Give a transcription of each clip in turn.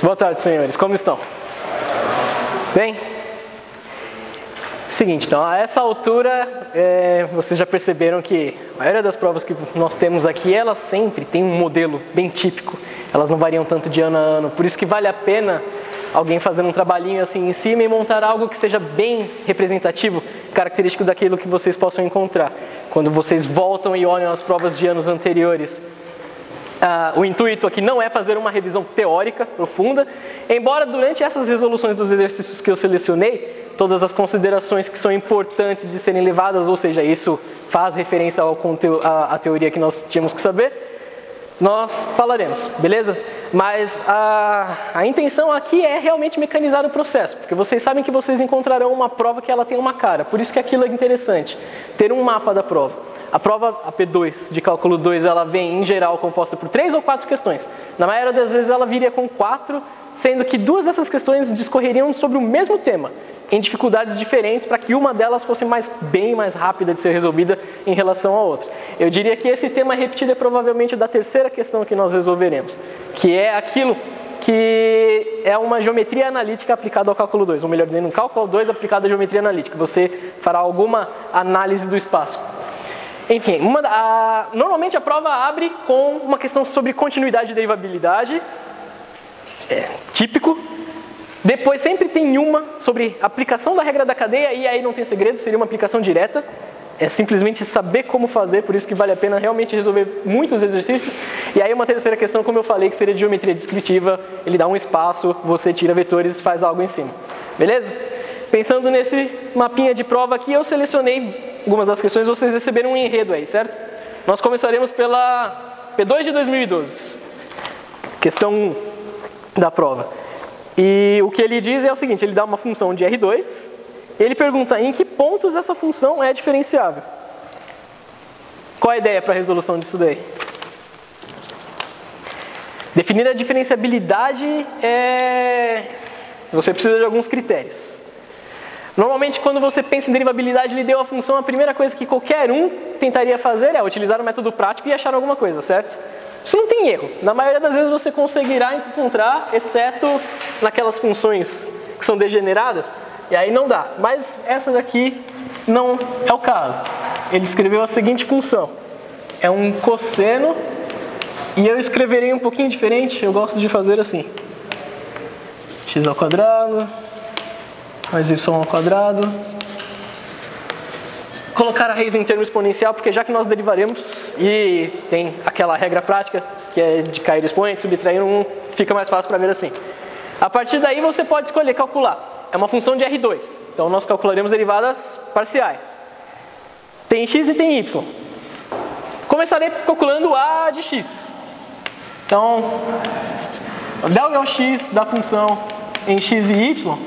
Boa tarde, senhores. Como estão? Bem? Seguinte, então, a essa altura, vocês já perceberam que a maioria das provas que nós temos aqui, elas sempre têm um modelo bem típico. Elas não variam tanto de ano a ano. Por isso que vale a pena alguém fazer um trabalhinho assim em cima e montar algo que seja bem representativo, característico daquilo que vocês possam encontrar. Quando vocês voltam e olham as provas de anos anteriores. O intuito aqui não é fazer uma revisão teórica profunda, embora durante essas resoluções dos exercícios que eu selecionei, todas as considerações que são importantes de serem levadas, ou seja, isso faz referência à teoria que nós tínhamos que saber, nós falaremos, beleza? Mas a intenção aqui é realmente mecanizar o processo, porque vocês sabem que vocês encontrarão uma prova que ela tem uma cara, por isso que aquilo é interessante, ter um mapa da prova. A prova, a P2 de cálculo 2, ela vem em geral composta por 3 ou 4 questões. Na maioria das vezes ela viria com 4, sendo que 2 dessas questões discorreriam sobre o mesmo tema, em dificuldades diferentes, para que uma delas fosse bem mais rápida de ser resolvida em relação à outra. Eu diria que esse tema repetido é provavelmente da terceira questão que nós resolveremos, que é aquilo que é uma geometria analítica aplicada ao cálculo 2, ou melhor dizendo, um cálculo 2 aplicado à geometria analítica. Você fará alguma análise do espaço. Enfim, normalmente a prova abre com uma questão sobre continuidade e derivabilidade, típico. Depois sempre tem uma sobre aplicação da regra da cadeia, e aí não tem segredo, seria uma aplicação direta. É simplesmente saber como fazer, por isso que vale a pena realmente resolver muitos exercícios. E aí uma terceira questão, como eu falei, que seria de geometria descritiva, ele dá um espaço, você tira vetores e faz algo em cima. Beleza? Pensando nesse mapinha de prova aqui, eu selecionei algumas das questões, vocês receberam um enredo aí, certo? Nós começaremos pela P2 de 2012, questão 1 da prova. E o que ele diz é o seguinte, ele dá uma função de R2, e ele pergunta em que pontos essa função é diferenciável. Qual a ideia para a resolução disso daí? Definir a diferenciabilidade você precisa de alguns critérios. Normalmente, quando você pensa em derivabilidade, ele deu a função, a primeira coisa que qualquer um tentaria fazer é utilizar o método prático e achar alguma coisa, certo? Isso não tem erro. Na maioria das vezes você conseguirá encontrar, exceto naquelas funções que são degeneradas, e aí não dá. Mas essa daqui não é o caso. Ele escreveu a seguinte função. É um cosseno, e eu escreverei um pouquinho diferente, eu gosto de fazer assim. X ao quadrado... mais y ao quadrado. Colocar a raiz em termo exponencial, porque já que nós derivaremos, e tem aquela regra prática, que é de cair expoente, subtrair um, fica mais fácil para ver assim. A partir daí você pode escolher calcular. É uma função de R2, então nós calcularemos derivadas parciais. Tem x e tem y. Começarei calculando a de x. Então, del ao x da função em x e y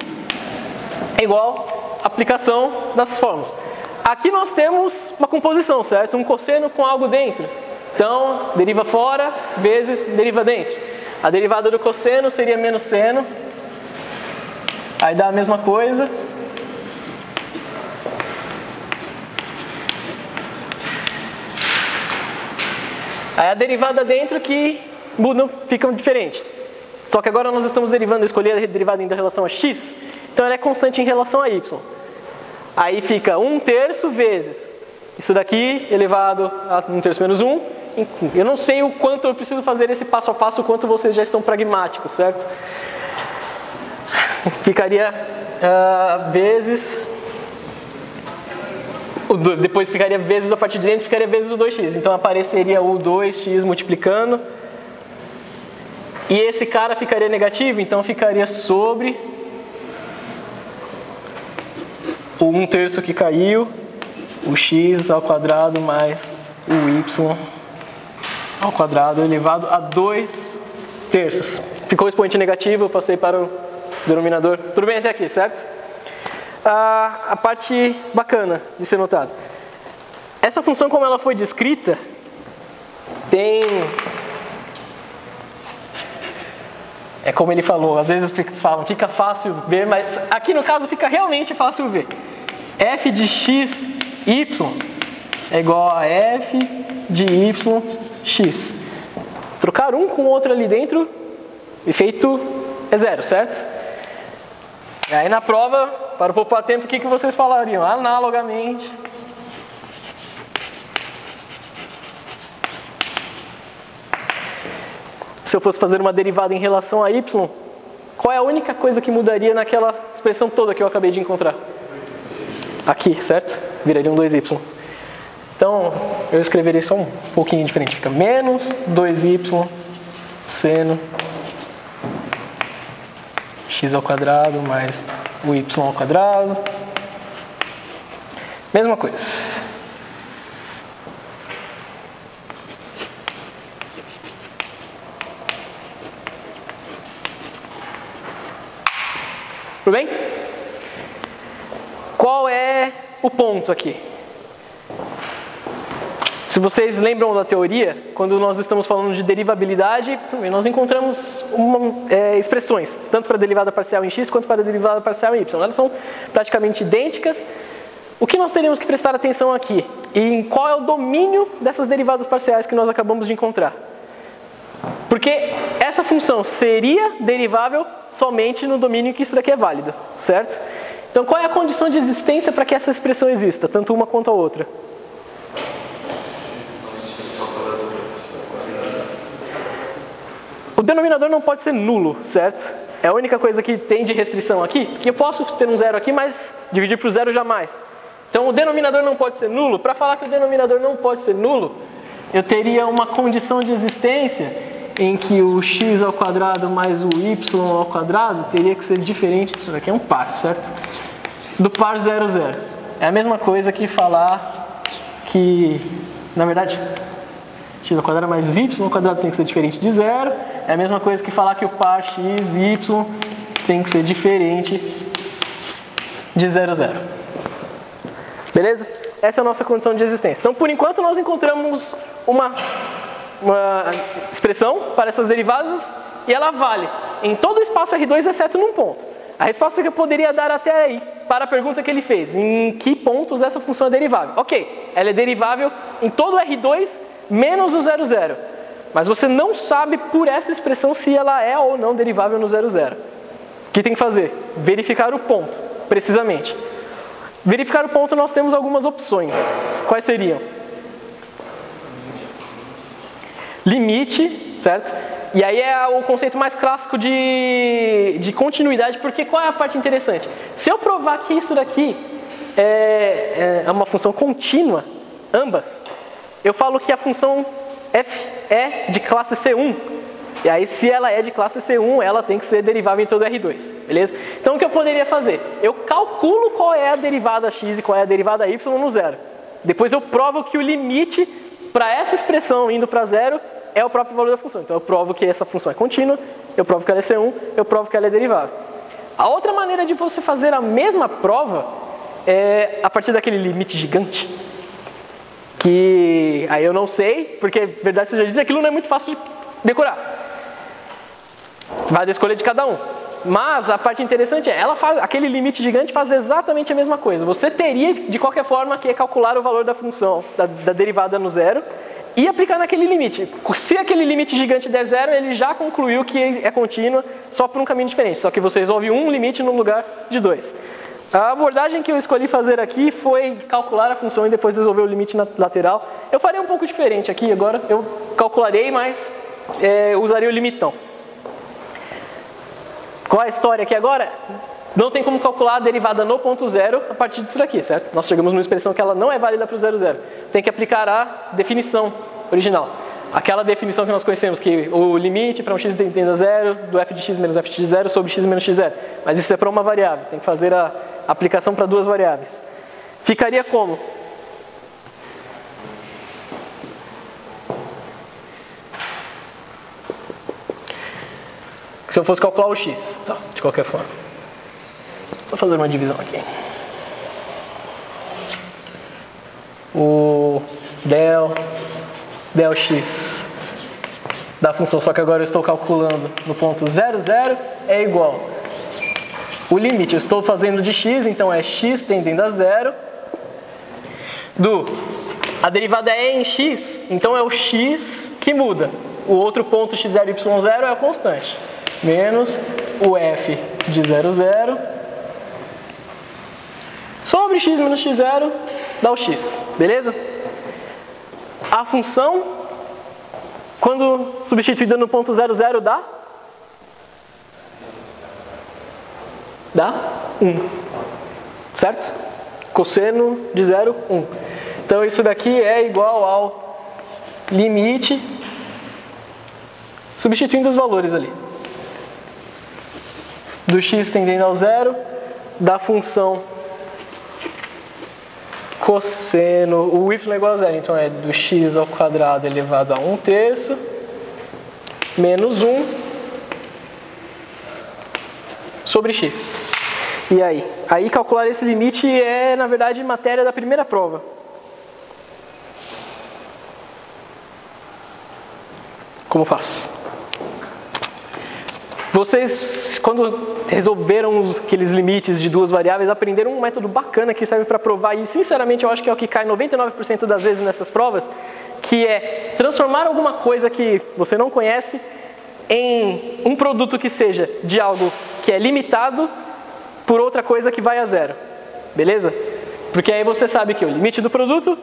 é igual à aplicação das fórmulas. Aqui nós temos uma composição, certo? Um cosseno com algo dentro. Então, deriva fora vezes deriva dentro. A derivada do cosseno seria menos seno. Aí dá a mesma coisa. Aí a derivada dentro que muda, fica diferente. Só que agora nós estamos derivando, escolher a derivada em relação a x. Então ela é constante em relação a y. Aí fica 1/3 vezes isso daqui elevado a 1/3 menos 1. Eu não sei o quanto eu preciso fazer esse passo a passo, o quanto vocês já estão pragmáticos, certo? Ficaria vezes... Depois ficaria vezes a partir de dentro, ficaria vezes o 2x. Então apareceria o 2x multiplicando. E esse cara ficaria negativo, então ficaria sobre... o 1/3 que caiu, o x ao quadrado mais o y ao quadrado elevado a 2/3. Ficou o expoente negativo, eu passei para o denominador. Tudo bem até aqui, certo? A parte bacana de ser notado. Essa função, como ela foi descrita, tem... É como ele falou, às vezes falam, fica fácil ver, mas aqui no caso fica realmente fácil ver. F de x, y é igual a f de y, x. Trocar um com o outro ali dentro, efeito é zero, certo? E aí na prova, para poupar tempo, o que vocês falariam? Analogamente. Se eu fosse fazer uma derivada em relação a y, qual é a única coisa que mudaria naquela expressão toda que eu acabei de encontrar? Aqui, certo? Viraria um 2y. Então, eu escreveria só um pouquinho diferente. Fica menos 2y seno x ao quadrado mais o y ao quadrado. Mesma coisa. Tudo bem? Qual é o ponto aqui? Se vocês lembram da teoria, quando nós estamos falando de derivabilidade, nós encontramos expressões, tanto para a derivada parcial em x quanto para a derivada parcial em y. Elas são praticamente idênticas. O que nós teríamos que prestar atenção aqui? E em qual é o domínio dessas derivadas parciais que nós acabamos de encontrar? Porque essa função seria derivável somente no domínio que isso daqui é válido, certo? Então qual é a condição de existência para que essa expressão exista, tanto uma quanto a outra? O denominador não pode ser nulo, certo? É a única coisa que tem de restrição aqui, que eu posso ter um zero aqui, mas dividir por zero jamais. Então o denominador não pode ser nulo. Para falar que o denominador não pode ser nulo, eu teria uma condição de existência em que o x ao quadrado mais o y ao quadrado teria que ser diferente, isso daqui é um par, certo? Do par 0, 0. É a mesma coisa que falar que, na verdade, x ao quadrado mais y ao quadrado tem que ser diferente de 0. É a mesma coisa que falar que o par x, y tem que ser diferente de 0, 0. Beleza? Essa é a nossa condição de existência. Então, por enquanto, nós encontramos uma expressão para essas derivadas e ela vale em todo o espaço R2, exceto num ponto. A resposta que eu poderia dar até aí para a pergunta que ele fez, em que pontos essa função é derivável? Ok, ela é derivável em todo o R2 menos o 0, 0. Mas você não sabe por essa expressão se ela é ou não derivável no 0, 0. O que tem que fazer? Verificar o ponto, precisamente. Verificar o ponto nós temos algumas opções. Quais seriam? Limite, certo? E aí é o conceito mais clássico de continuidade, porque qual é a parte interessante? Se eu provar que isso daqui é uma função contínua, ambas, eu falo que a função f é de classe C1. E aí, se ela é de classe C1, ela tem que ser derivável em todo R2, beleza? Então, o que eu poderia fazer? Eu calculo qual é a derivada x e qual é a derivada y no zero. Depois eu provo que o limite para essa expressão indo para zero é o próprio valor da função. Então eu provo que essa função é contínua, eu provo que ela é C1, eu provo que ela é derivável. A outra maneira de você fazer a mesma prova é a partir daquele limite gigante. Que aí eu não sei, porque verdade seja dita, aquilo não é muito fácil de decorar. Vai da escolha de cada um. Mas a parte interessante é, aquele limite gigante faz exatamente a mesma coisa. Você teria, de qualquer forma, que calcular o valor da função, da derivada no zero, e aplicar naquele limite. Se aquele limite gigante der zero, ele já concluiu que é contínua, só por um caminho diferente. Só que você resolve um limite no lugar de dois. A abordagem que eu escolhi fazer aqui foi calcular a função e depois resolver o limite lateral. Eu faria um pouco diferente aqui agora. Eu calcularei, mas usaria o limitão. Qual é a história aqui agora? Não tem como calcular a derivada no ponto zero a partir disso daqui, certo? Nós chegamos numa expressão que ela não é válida para o 0, 0. Tem que aplicar a definição original. Aquela definição que nós conhecemos, que o limite para um x tendendo a zero, do f de x menos f de x0 sobre x menos x0. Mas isso é para uma variável, tem que fazer a aplicação para duas variáveis. Ficaria como? Se eu fosse calcular o x, tá, de qualquer forma. Só fazer uma divisão aqui. O del x da função, só que agora eu estou calculando no ponto 0, 0 é igual. O limite eu estou fazendo de x, então é x tendendo a zero. A derivada é em x, então é o x que muda. O outro ponto x0, y0 é a constante. Menos o f de 0, 0, sobre x menos x0 dá o x, beleza? A função, quando substituída no ponto 0, 0, dá 1, certo? Cosseno de 0, 1. Então isso daqui é igual ao limite, substituindo os valores ali, do x tendendo ao 0, da função cosseno, o y é igual a 0, então é do x ao quadrado elevado a 1/3 menos 1 sobre x. E aí? Aí calcular esse limite é, na verdade, matéria da primeira prova. Como faço? Vocês, quando resolveram aqueles limites de duas variáveis, aprenderam um método bacana que serve para provar, e sinceramente eu acho que é o que cai 99% das vezes nessas provas, que é transformar alguma coisa que você não conhece em um produto que seja de algo que é limitado por outra coisa que vai a 0. Beleza? Porque aí você sabe que o limite do produto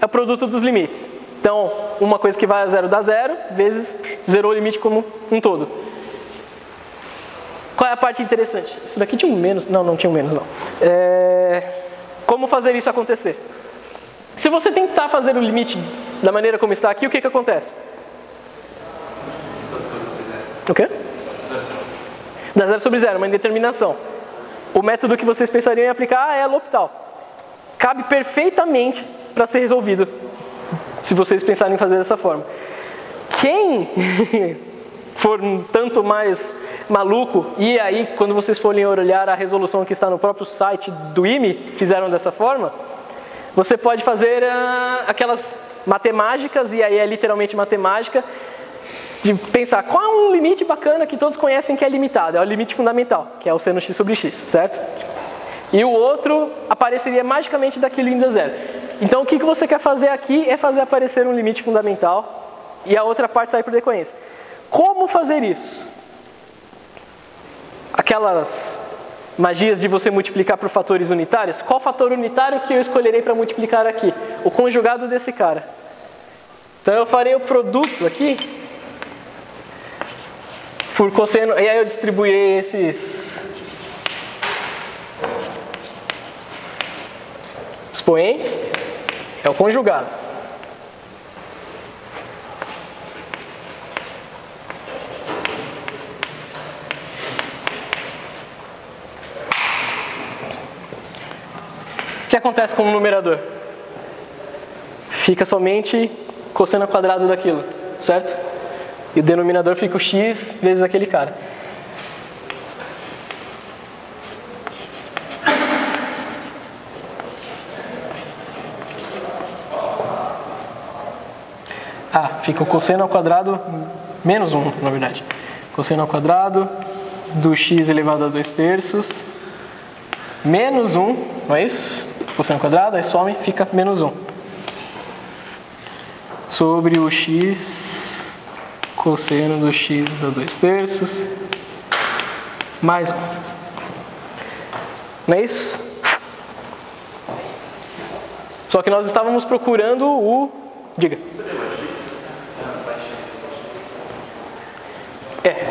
é o produto dos limites. Então, uma coisa que vai a 0 dá 0, vezes zerou o limite como um todo. Qual é a parte interessante? Isso daqui tinha um menos. Não tinha um menos, não. Como fazer isso acontecer? Se você tentar fazer o limite da maneira como está aqui, o que acontece? O quê? Dá 0 sobre 0, uma indeterminação. O método que vocês pensariam em aplicar é L'Hopital. Cabe perfeitamente para ser resolvido, se vocês pensarem em fazer dessa forma. Quem for um tanto mais maluco, e aí quando vocês forem olhar a resolução que está no próprio site do IME, fizeram dessa forma, você pode fazer aquelas matemáticas, e aí é literalmente matemática, de pensar qual é um limite bacana que todos conhecem que é limitado, é o limite fundamental, que é o seno x sobre x, certo? E o outro apareceria magicamente daquilo indo a 0. Então o que você quer fazer aqui é fazer aparecer um limite fundamental e a outra parte sai por decorrência. Como fazer isso? Aquelas magias de você multiplicar por fatores unitários, qual fator unitário que eu escolherei para multiplicar aqui? O conjugado desse cara. Então eu farei o produto aqui por cosseno, e aí eu distribuirei esses expoentes, é o conjugado. O que acontece com o numerador? Fica somente cosseno ao quadrado daquilo, certo? E o denominador fica o x vezes aquele cara. Fica o cosseno ao quadrado menos 1, na verdade. Cosseno ao quadrado do x elevado a 2/3 menos 1, não é isso? Cosseno ao quadrado, aí some, fica menos 1. Sobre o x cosseno do x a 2/3 mais 1. Não é isso? Só que nós estávamos procurando o... Diga.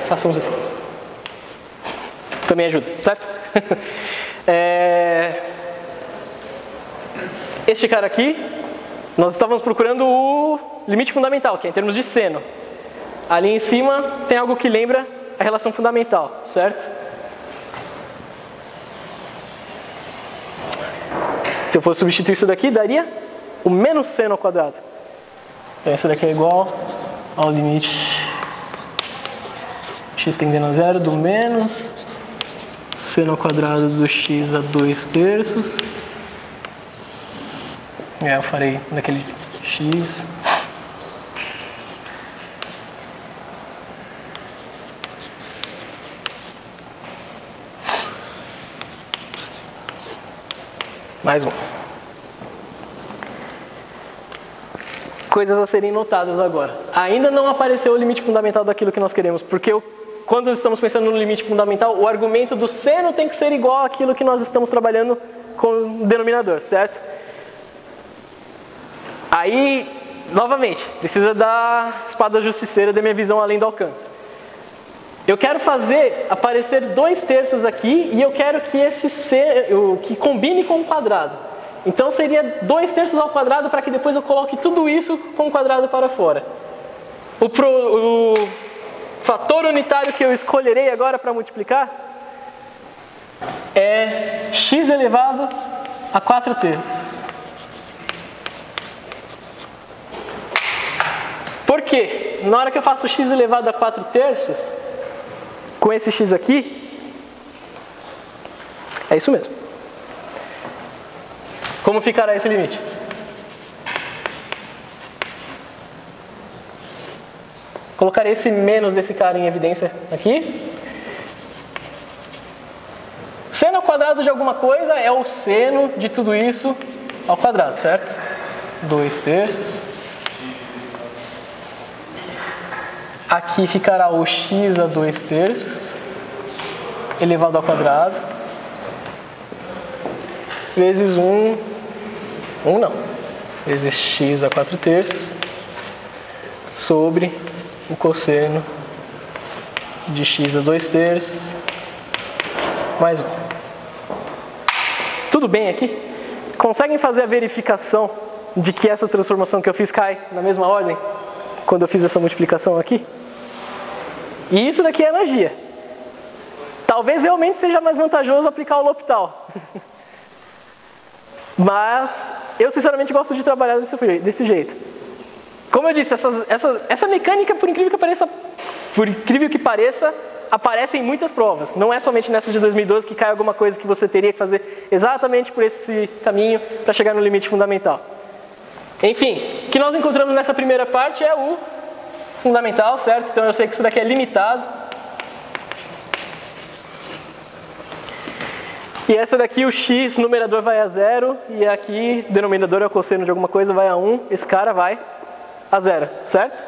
Façamos assim. Também ajuda, certo? Este cara aqui, nós estávamos procurando o limite fundamental, que é em termos de seno. Ali em cima tem algo que lembra a relação fundamental, certo? Se eu fosse substituir isso daqui, daria o menos seno ao quadrado. Então isso daqui é igual ao limite x tendendo a 0 do menos seno ao quadrado do x a 2/3. Eu farei daquele x mais 1. Coisas a serem notadas agora. Ainda não apareceu o limite fundamental daquilo que nós queremos, porque quando estamos pensando no limite fundamental, o argumento do seno tem que ser igual àquilo que nós estamos trabalhando com o denominador, certo? Aí, novamente, precisa da espada justiceira da minha visão além do alcance. Eu quero fazer aparecer 2/3 aqui e eu quero que que combine com o quadrado. Então seria 2/3 ao quadrado para que depois eu coloque tudo isso com o quadrado para fora. O fator unitário que eu escolherei agora para multiplicar é x elevado a 4/3. Por quê? Na hora que eu faço x elevado a 4/3, com esse x aqui, é isso mesmo. Como ficará esse limite? Colocarei esse menos desse cara em evidência aqui. Seno ao quadrado de alguma coisa é o seno de tudo isso ao quadrado, certo? 2/3. Aqui ficará o x a 2/3 elevado ao quadrado vezes 1 não, vezes x a 4/3 sobre o cosseno de x a 2/3 mais 1. Tudo bem aqui? Conseguem fazer a verificação de que essa transformação que eu fiz cai na mesma ordem quando eu fiz essa multiplicação aqui? E isso daqui é magia. Talvez realmente seja mais vantajoso aplicar o L'Hopital. Mas eu sinceramente gosto de trabalhar desse jeito. Como eu disse, essa mecânica, por incrível que pareça, aparece em muitas provas. Não é somente nessa de 2012 que cai alguma coisa que você teria que fazer exatamente por esse caminho para chegar no limite fundamental. Enfim, o que nós encontramos nessa primeira parte é o fundamental, certo? Então eu sei que isso daqui é limitado. E essa daqui, o x, numerador vai a 0, e aqui, denominador é o cosseno de alguma coisa, vai a 1, esse cara vai a 0, certo?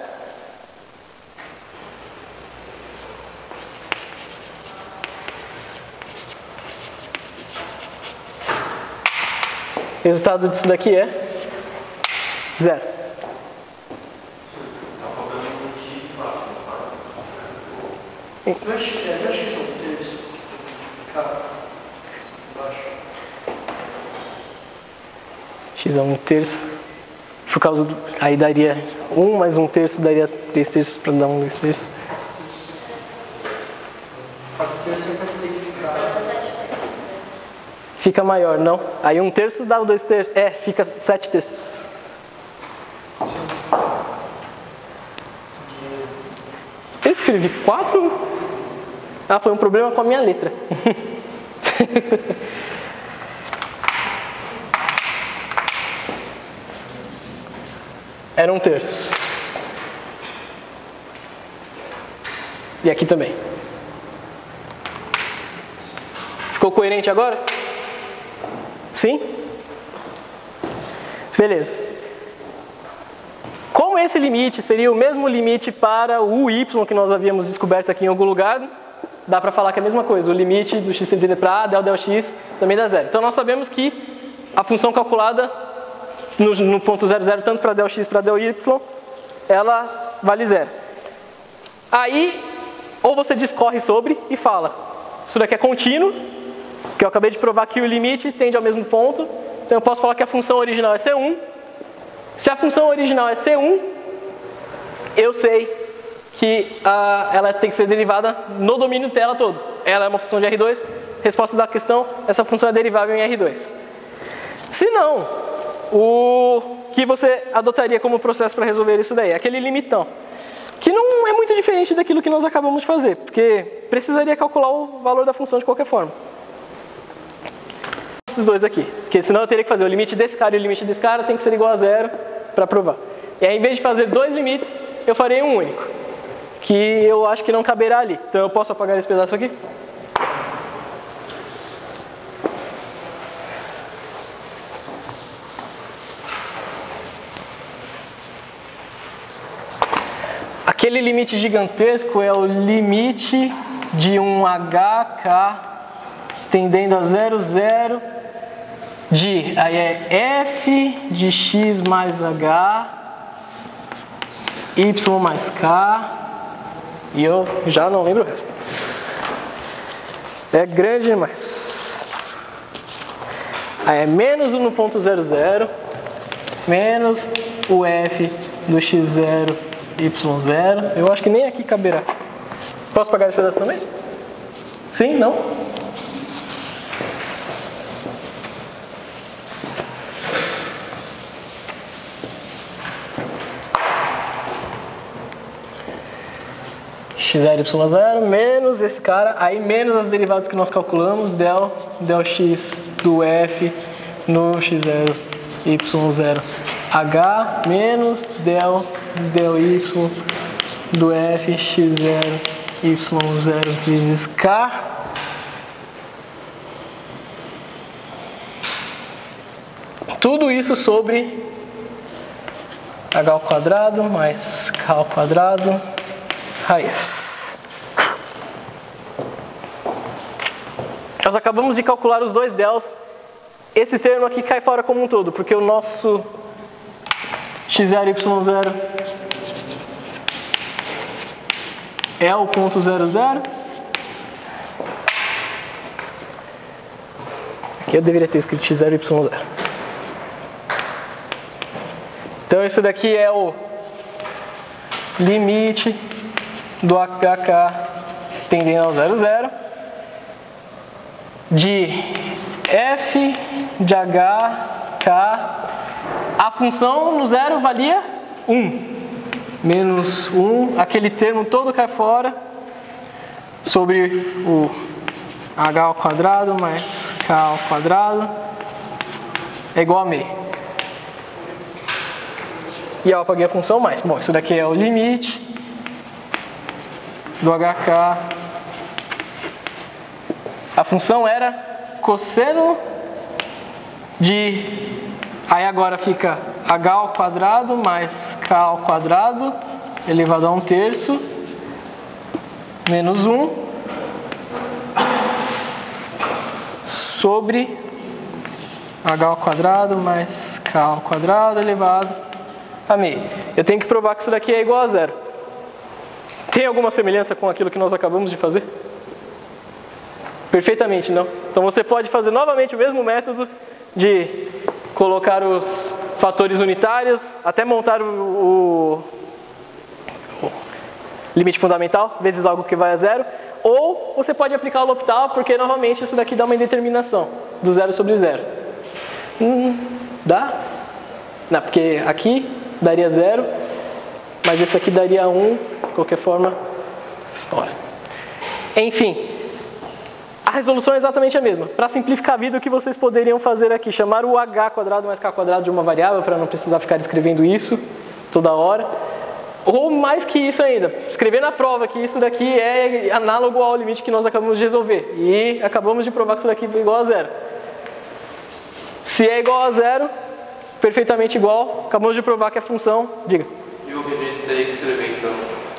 O resultado disso daqui é 0. Não acho que são terços. X é 1/3. Por causa do. Aí daria 1 mais 1/3 daria 3/3 para dar 1/2. 4/3 vai ter que ficar. Fica maior, não? Aí 1/3 dá o 2/3. É, fica 7/3. Eu escrevi 4. Ah, foi um problema com a minha letra. Era 1/3. E aqui também. Ficou coerente agora? Sim? Beleza. Como esse limite seria o mesmo limite para o y que nós havíamos descoberto aqui em algum lugar, dá para falar que é a mesma coisa. O limite do x centímetro para a, del x, também dá 0. Então nós sabemos que a função calculada no ponto 0,0, tanto para del x para del y, ela vale 0. Aí, ou você discorre sobre e fala, isso daqui é contínuo, que eu acabei de provar que o limite tende ao mesmo ponto, então eu posso falar que a função original é C1. Se a função original é C1, eu sei que ela tem que ser derivada no domínio dela todo. Ela é uma função de R2, resposta da questão, essa função é derivável em R2. Se não, o que você adotaria como processo para resolver isso daí? Aquele limitão, que não é muito diferente daquilo que nós acabamos de fazer, porque precisaria calcular o valor da função de qualquer forma. Esses dois aqui, porque senão eu teria que fazer o limite desse cara e o limite desse cara tem que ser igual a 0 para provar. E aí, em vez de fazer dois limites, eu farei um único, que eu acho que não caberá ali. Então eu posso apagar esse pedaço aqui? Aquele limite gigantesco é o limite de um HK tendendo a 0, 0 de, aí é f de x mais h, y mais k, e eu já não lembro o resto. É grande demais. Aí é menos 1 no ponto 0, 0, menos o f do x0, y0. Eu acho que nem aqui caberá. Posso pagar esse pedaço também? Sim? Não? x0, y0, menos esse cara, aí menos as derivadas que nós calculamos, del x do f no x0, y0, h, menos del y do f, x0, y0 vezes k, tudo isso sobre h ao quadrado mais k ao quadrado raiz. Nós acabamos de calcular os dois dels. Esse termo aqui cai fora como um todo, porque o nosso x0 e y0 é o ponto 0, 0. Aqui eu deveria ter escrito x0 e y0. Então isso daqui é o limite do HK tendendo ao 0, 0 de f de HK, a função no 0 valia 1, menos 1, aquele termo todo cai fora, sobre o h ao quadrado mais k ao quadrado é igual a meio. E eu apaguei a função mais. Bom, isso daqui é o limite do HK. A função era cosseno de... Aí agora fica h ao quadrado mais k ao quadrado elevado a 1/3 menos 1 sobre h ao quadrado mais k ao quadrado elevado a meio. Eu tenho que provar que isso daqui é igual a 0. Tem alguma semelhança com aquilo que nós acabamos de fazer? Perfeitamente, não? Então você pode fazer novamente o mesmo método de colocar os fatores unitários até montar o limite fundamental vezes algo que vai a 0. Ou você pode aplicar o L'Hopital, porque novamente isso daqui dá uma indeterminação do 0 sobre 0. Dá? Não, porque aqui daria 0, mas esse aqui daria 1, de qualquer forma, história. Enfim, a resolução é exatamente a mesma. Para simplificar a vida, o que vocês poderiam fazer aqui? Chamar o h quadrado mais k quadrado de uma variável, para não precisar ficar escrevendo isso toda hora. Ou mais que isso ainda, escrever na prova que isso daqui é análogo ao limite que nós acabamos de resolver. E acabamos de provar que isso daqui é igual a 0. Se é igual a 0, perfeitamente igual, acabamos de provar que a função... Diga. E o que a gente teria que escrever então?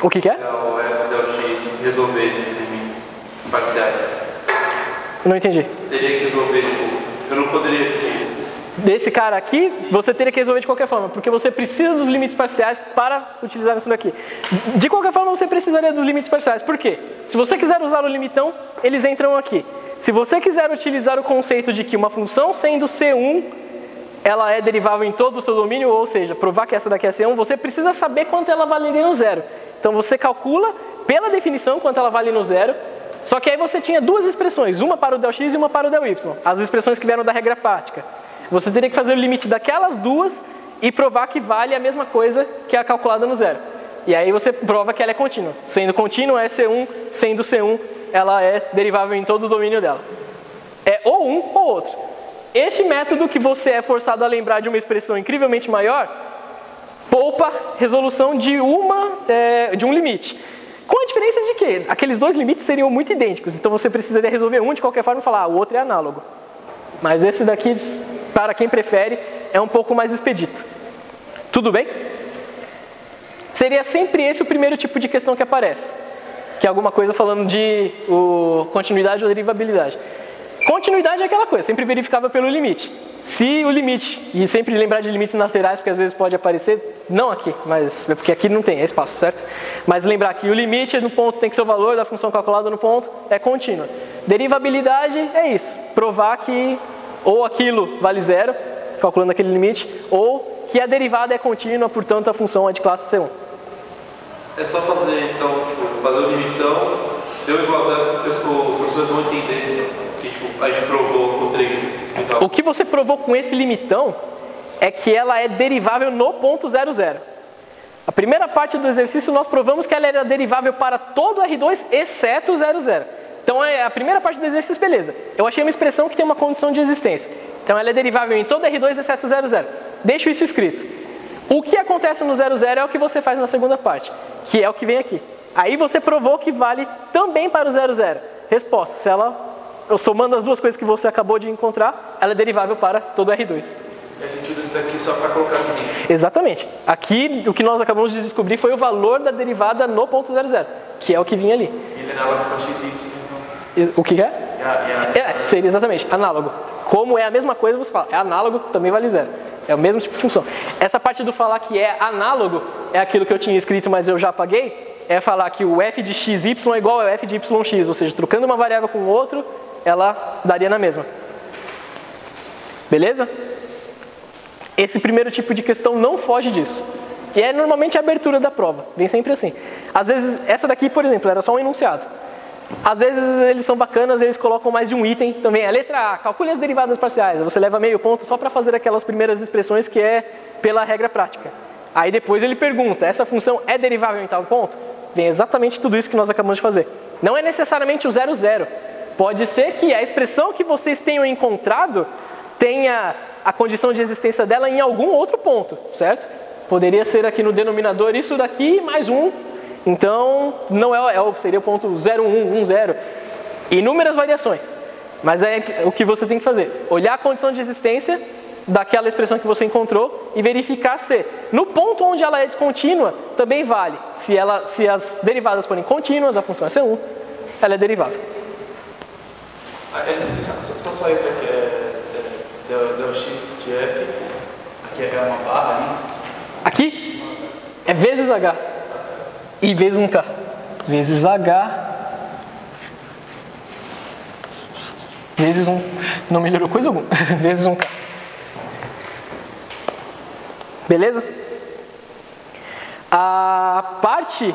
O que é? É o f del x, resolver esses limites parciais. Não entendi. Teria que resolver, tipo, eu não poderia... Desse cara aqui, você teria que resolver de qualquer forma, porque você precisa dos limites parciais para utilizar isso daqui. De qualquer forma, você precisaria dos limites parciais. Por quê? Se você quiser usar o limitão, eles entram aqui. Se você quiser utilizar o conceito de que uma função sendo C1, ela é derivável em todo o seu domínio, ou seja, provar que essa daqui é C1, você precisa saber quanto ela valeria no 0. Então você calcula, pela definição, quanto ela vale no 0. Só que aí você tinha duas expressões, uma para o del x e uma para o del y. As expressões que vieram da regra prática. Você teria que fazer o limite daquelas duas e provar que vale a mesma coisa que a calculada no 0. E aí você prova que ela é contínua. Sendo contínua é C1, sendo C1, ela é derivável em todo o domínio dela. É ou um ou outro. Este método que você é forçado a lembrar de uma expressão incrivelmente maior, poupa resolução de um limite. Com a diferença de que aqueles dois limites seriam muito idênticos. Então você precisaria resolver um de qualquer forma e falar, o outro é análogo. Mas esse daqui, para quem prefere, é um pouco mais expedito. Tudo bem? Seria sempre esse o primeiro tipo de questão que aparece, que é alguma coisa falando de continuidade ou derivabilidade. Continuidade é aquela coisa, sempre verificável pelo limite. Se o limite, e sempre lembrar de limites laterais, porque às vezes pode aparecer, não aqui, mas porque aqui não tem, é espaço, certo? Mas lembrar que o limite no ponto tem que ser o valor da função calculada no ponto, é contínua. Derivabilidade é isso, provar que ou aquilo vale zero, calculando aquele limite, ou que a derivada é contínua, portanto a função é de classe C1. É só fazer, então, tipo, fazer o limitão, deu igual a zero, os professores vão entender que tipo, a gente provou com 3. O que você provou com esse limitão é que ela é derivável no ponto 00. A primeira parte do exercício nós provamos que ela era derivável para todo R2, exceto o 00. Então a primeira parte do exercício, beleza. Eu achei uma expressão que tem uma condição de existência. Então ela é derivável em todo R2, exceto o 00. Deixo isso escrito. O que acontece no 00 é o que você faz na segunda parte, que é o que vem aqui. Aí você provou que vale também para o 00. Resposta, se ela, somando as duas coisas que você acabou de encontrar, ela é derivável para todo R2. E a gente usa isso daqui só para colocar aqui. Exatamente. Aqui, o que nós acabamos de descobrir foi o valor da derivada no ponto 00, que é o que vinha ali. E ele é análogo com x, y. O que é? Seria exatamente, análogo. Como é a mesma coisa, você fala, é análogo, também vale zero. É o mesmo tipo de função. Essa parte do falar que é análogo é aquilo que eu tinha escrito, mas eu já apaguei. É falar que o f de xy é igual ao f de yx, ou seja, trocando uma variável com o outro, ela daria na mesma. Beleza? Esse primeiro tipo de questão não foge disso. E é normalmente a abertura da prova, vem sempre assim. Às vezes, essa daqui, por exemplo, era só um enunciado. Às vezes eles são bacanas, eles colocam mais de um item também. A letra A, calcule as derivadas parciais. Você leva meio ponto só para fazer aquelas primeiras expressões que é pela regra prática. Aí depois ele pergunta, essa função é derivável em tal ponto? Vem exatamente tudo isso que nós acabamos de fazer. Não é necessariamente o 00. Pode ser que a expressão que vocês tenham encontrado tenha a condição de existência dela em algum outro ponto, certo? Poderia ser aqui no denominador isso daqui mais um. Então, não seria o ponto 0110. Inúmeras variações. Mas é o que você tem que fazer. Olhar a condição de existência daquela expressão que você encontrou e verificar se no ponto onde ela é descontínua, também vale. Se as derivadas forem contínuas, a função é C1, ela é derivável. Só sair daqui, del x de f, aqui é uma barra ali. Aqui é vezes H e vezes um K. Vezes H vezes um... Não melhorou coisa alguma. Vezes um K. Beleza? A parte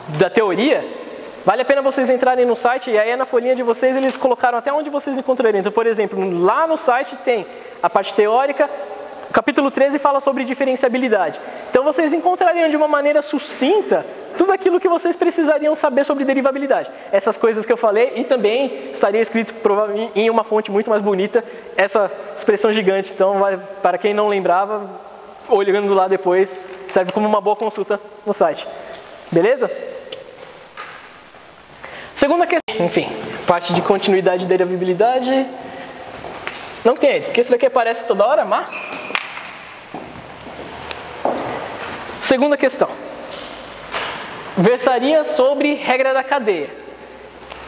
da teoria, vale a pena vocês entrarem no site, e aí na folhinha de vocês eles colocaram até onde vocês encontrariam. Então, por exemplo, lá no site tem a parte teórica, o capítulo 13 fala sobre diferenciabilidade. Então vocês encontrariam de uma maneira sucinta tudo aquilo que vocês precisariam saber sobre derivabilidade. Essas coisas que eu falei, e também estaria escrito provavelmente em uma fonte muito mais bonita, essa expressão gigante. Então, para quem não lembrava, olhando lá depois, serve como uma boa consulta no site. Beleza? Segunda questão, enfim, parte de continuidade e derivabilidade. Não tem, porque isso daqui aparece toda hora, mas... Segunda questão. Versaria sobre regra da cadeia.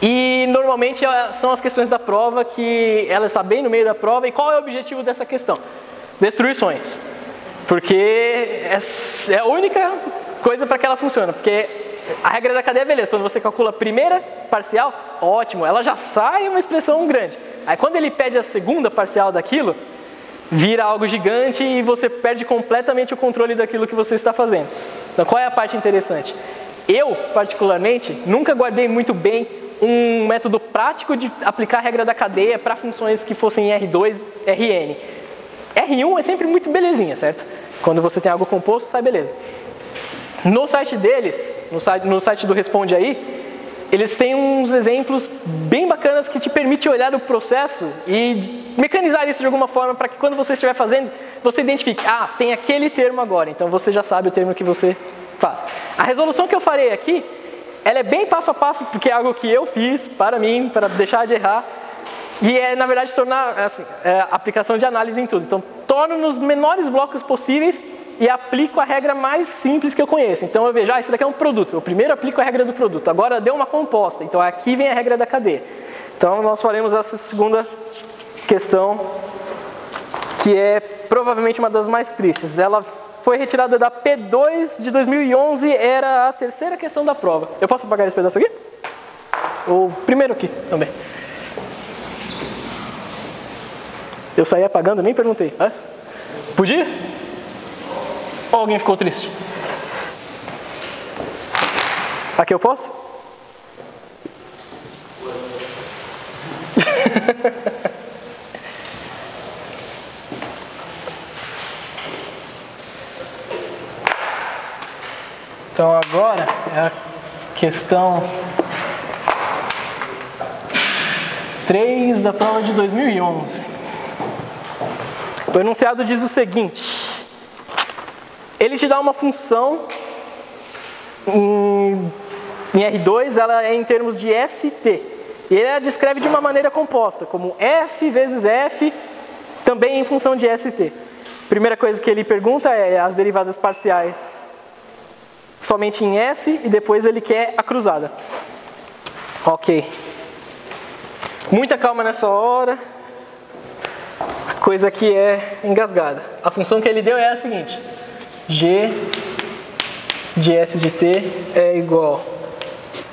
E normalmente são as questões da prova que ela está bem no meio da prova. E qual é o objetivo dessa questão? Destruir sonhos. Porque é a única coisa para que ela funcione. Porque a regra da cadeia, beleza, quando você calcula a primeira parcial, ótimo, ela já sai uma expressão grande. Aí quando ele pede a segunda parcial daquilo, vira algo gigante e você perde completamente o controle daquilo que você está fazendo. Então qual é a parte interessante? Eu, particularmente, nunca guardei muito bem um método prático de aplicar a regra da cadeia para funções que fossem R2, Rn. R1 é sempre muito belezinha, certo? Quando você tem algo composto, sai beleza. No site deles, no site do Responde Aí, eles têm uns exemplos bem bacanas que te permitem olhar o processo e mecanizar isso de alguma forma para que quando você estiver fazendo, você identifique, tem aquele termo agora, então você já sabe o termo que você faz. A resolução que eu farei aqui, ela é bem passo a passo, porque é algo que eu fiz para mim, para deixar de errar, e é, na verdade, tornar assim, aplicação de análise em tudo. Então, torno nos menores blocos possíveis e aplico a regra mais simples que eu conheço. Então eu vejo, isso daqui é um produto. Eu primeiro aplico a regra do produto. Agora deu uma composta. Então aqui vem a regra da cadeia. Então nós faremos essa segunda questão, que é provavelmente uma das mais tristes. Ela foi retirada da P2 de 2011, era a terceira questão da prova. Eu posso apagar esse pedaço aqui? Ou primeiro aqui também. Eu saí apagando, nem perguntei. Mas, podia? Ou alguém ficou triste? Aqui eu posso? Então agora é a questão 3 da prova de 2011. O enunciado diz o seguinte: ele te dá uma função em R2, ela é em termos de ST. E ele a descreve de uma maneira composta, como S vezes F, também em função de ST. Primeira coisa que ele pergunta é as derivadas parciais somente em S, e depois ele quer a cruzada. Ok. Muita calma nessa hora. A coisa aqui é engasgada. A função que ele deu é a seguinte: G de S de T é igual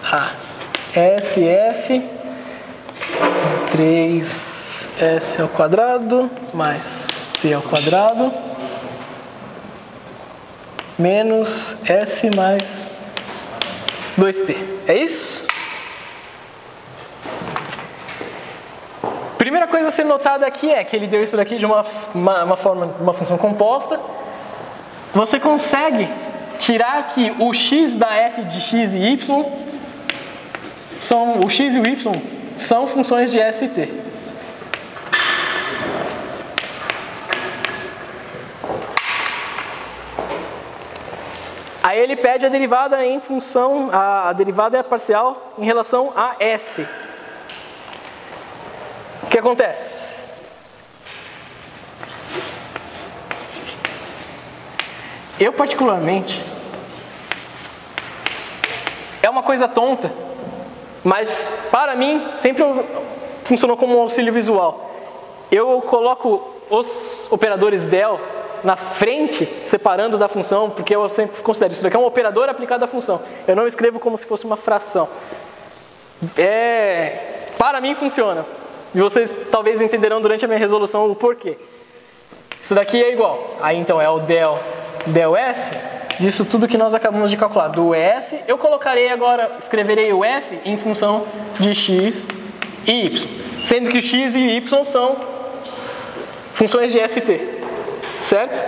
a SF 3S ao quadrado mais T ao quadrado menos S mais 2T. É isso? Primeira coisa a ser notada aqui é que ele deu isso daqui de uma função composta. Você consegue tirar que o x da f de x e y o x e o y são funções de ST. Aí ele pede a derivada em função, a derivada é parcial em relação a S. O que acontece? Eu particularmente, é uma coisa tonta, mas para mim sempre funcionou como um auxílio visual. Eu coloco os operadores del na frente, separando da função, porque eu sempre considero isso daqui é um operador aplicado à função. Eu não escrevo como se fosse uma fração. Para mim funciona. E vocês talvez entenderão durante a minha resolução o porquê. Isso daqui é igual. Aí então é o del S, disso tudo que nós acabamos de calcular. Do S, eu colocarei agora, escreverei o F em função de x e y. Sendo que x e y são funções de ST. Certo?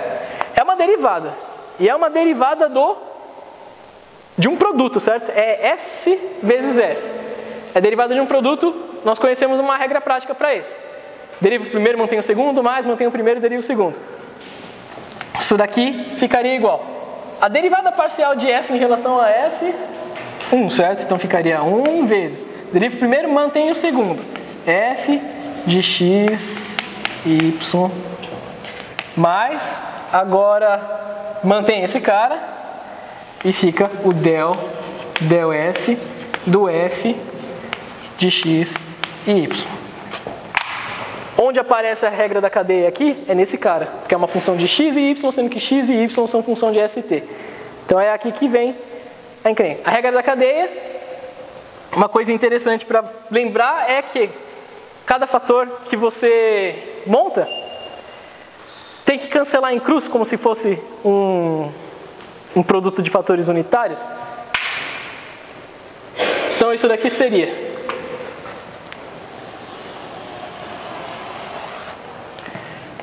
É uma derivada. E é uma derivada de um produto, certo? É S vezes F. É derivada de um produto, nós conhecemos uma regra prática para esse. Deriva o primeiro, mantém o segundo, mais mantém o primeiro e deriva o segundo. Isso daqui ficaria igual. A derivada parcial de S em relação a S, 1, certo? Então ficaria 1 vezes. Deriva o primeiro, mantém o segundo. F de x, y... Mas, agora, mantém esse cara e fica o del S do F de x e y. Onde aparece a regra da cadeia aqui é nesse cara, porque é uma função de x e y, sendo que x e y são função de ST. Então é aqui que vem a encrenca. A regra da cadeia, uma coisa interessante para lembrar é que cada fator que você monta tem que cancelar em cruz como se fosse um produto de fatores unitários. Então isso daqui seria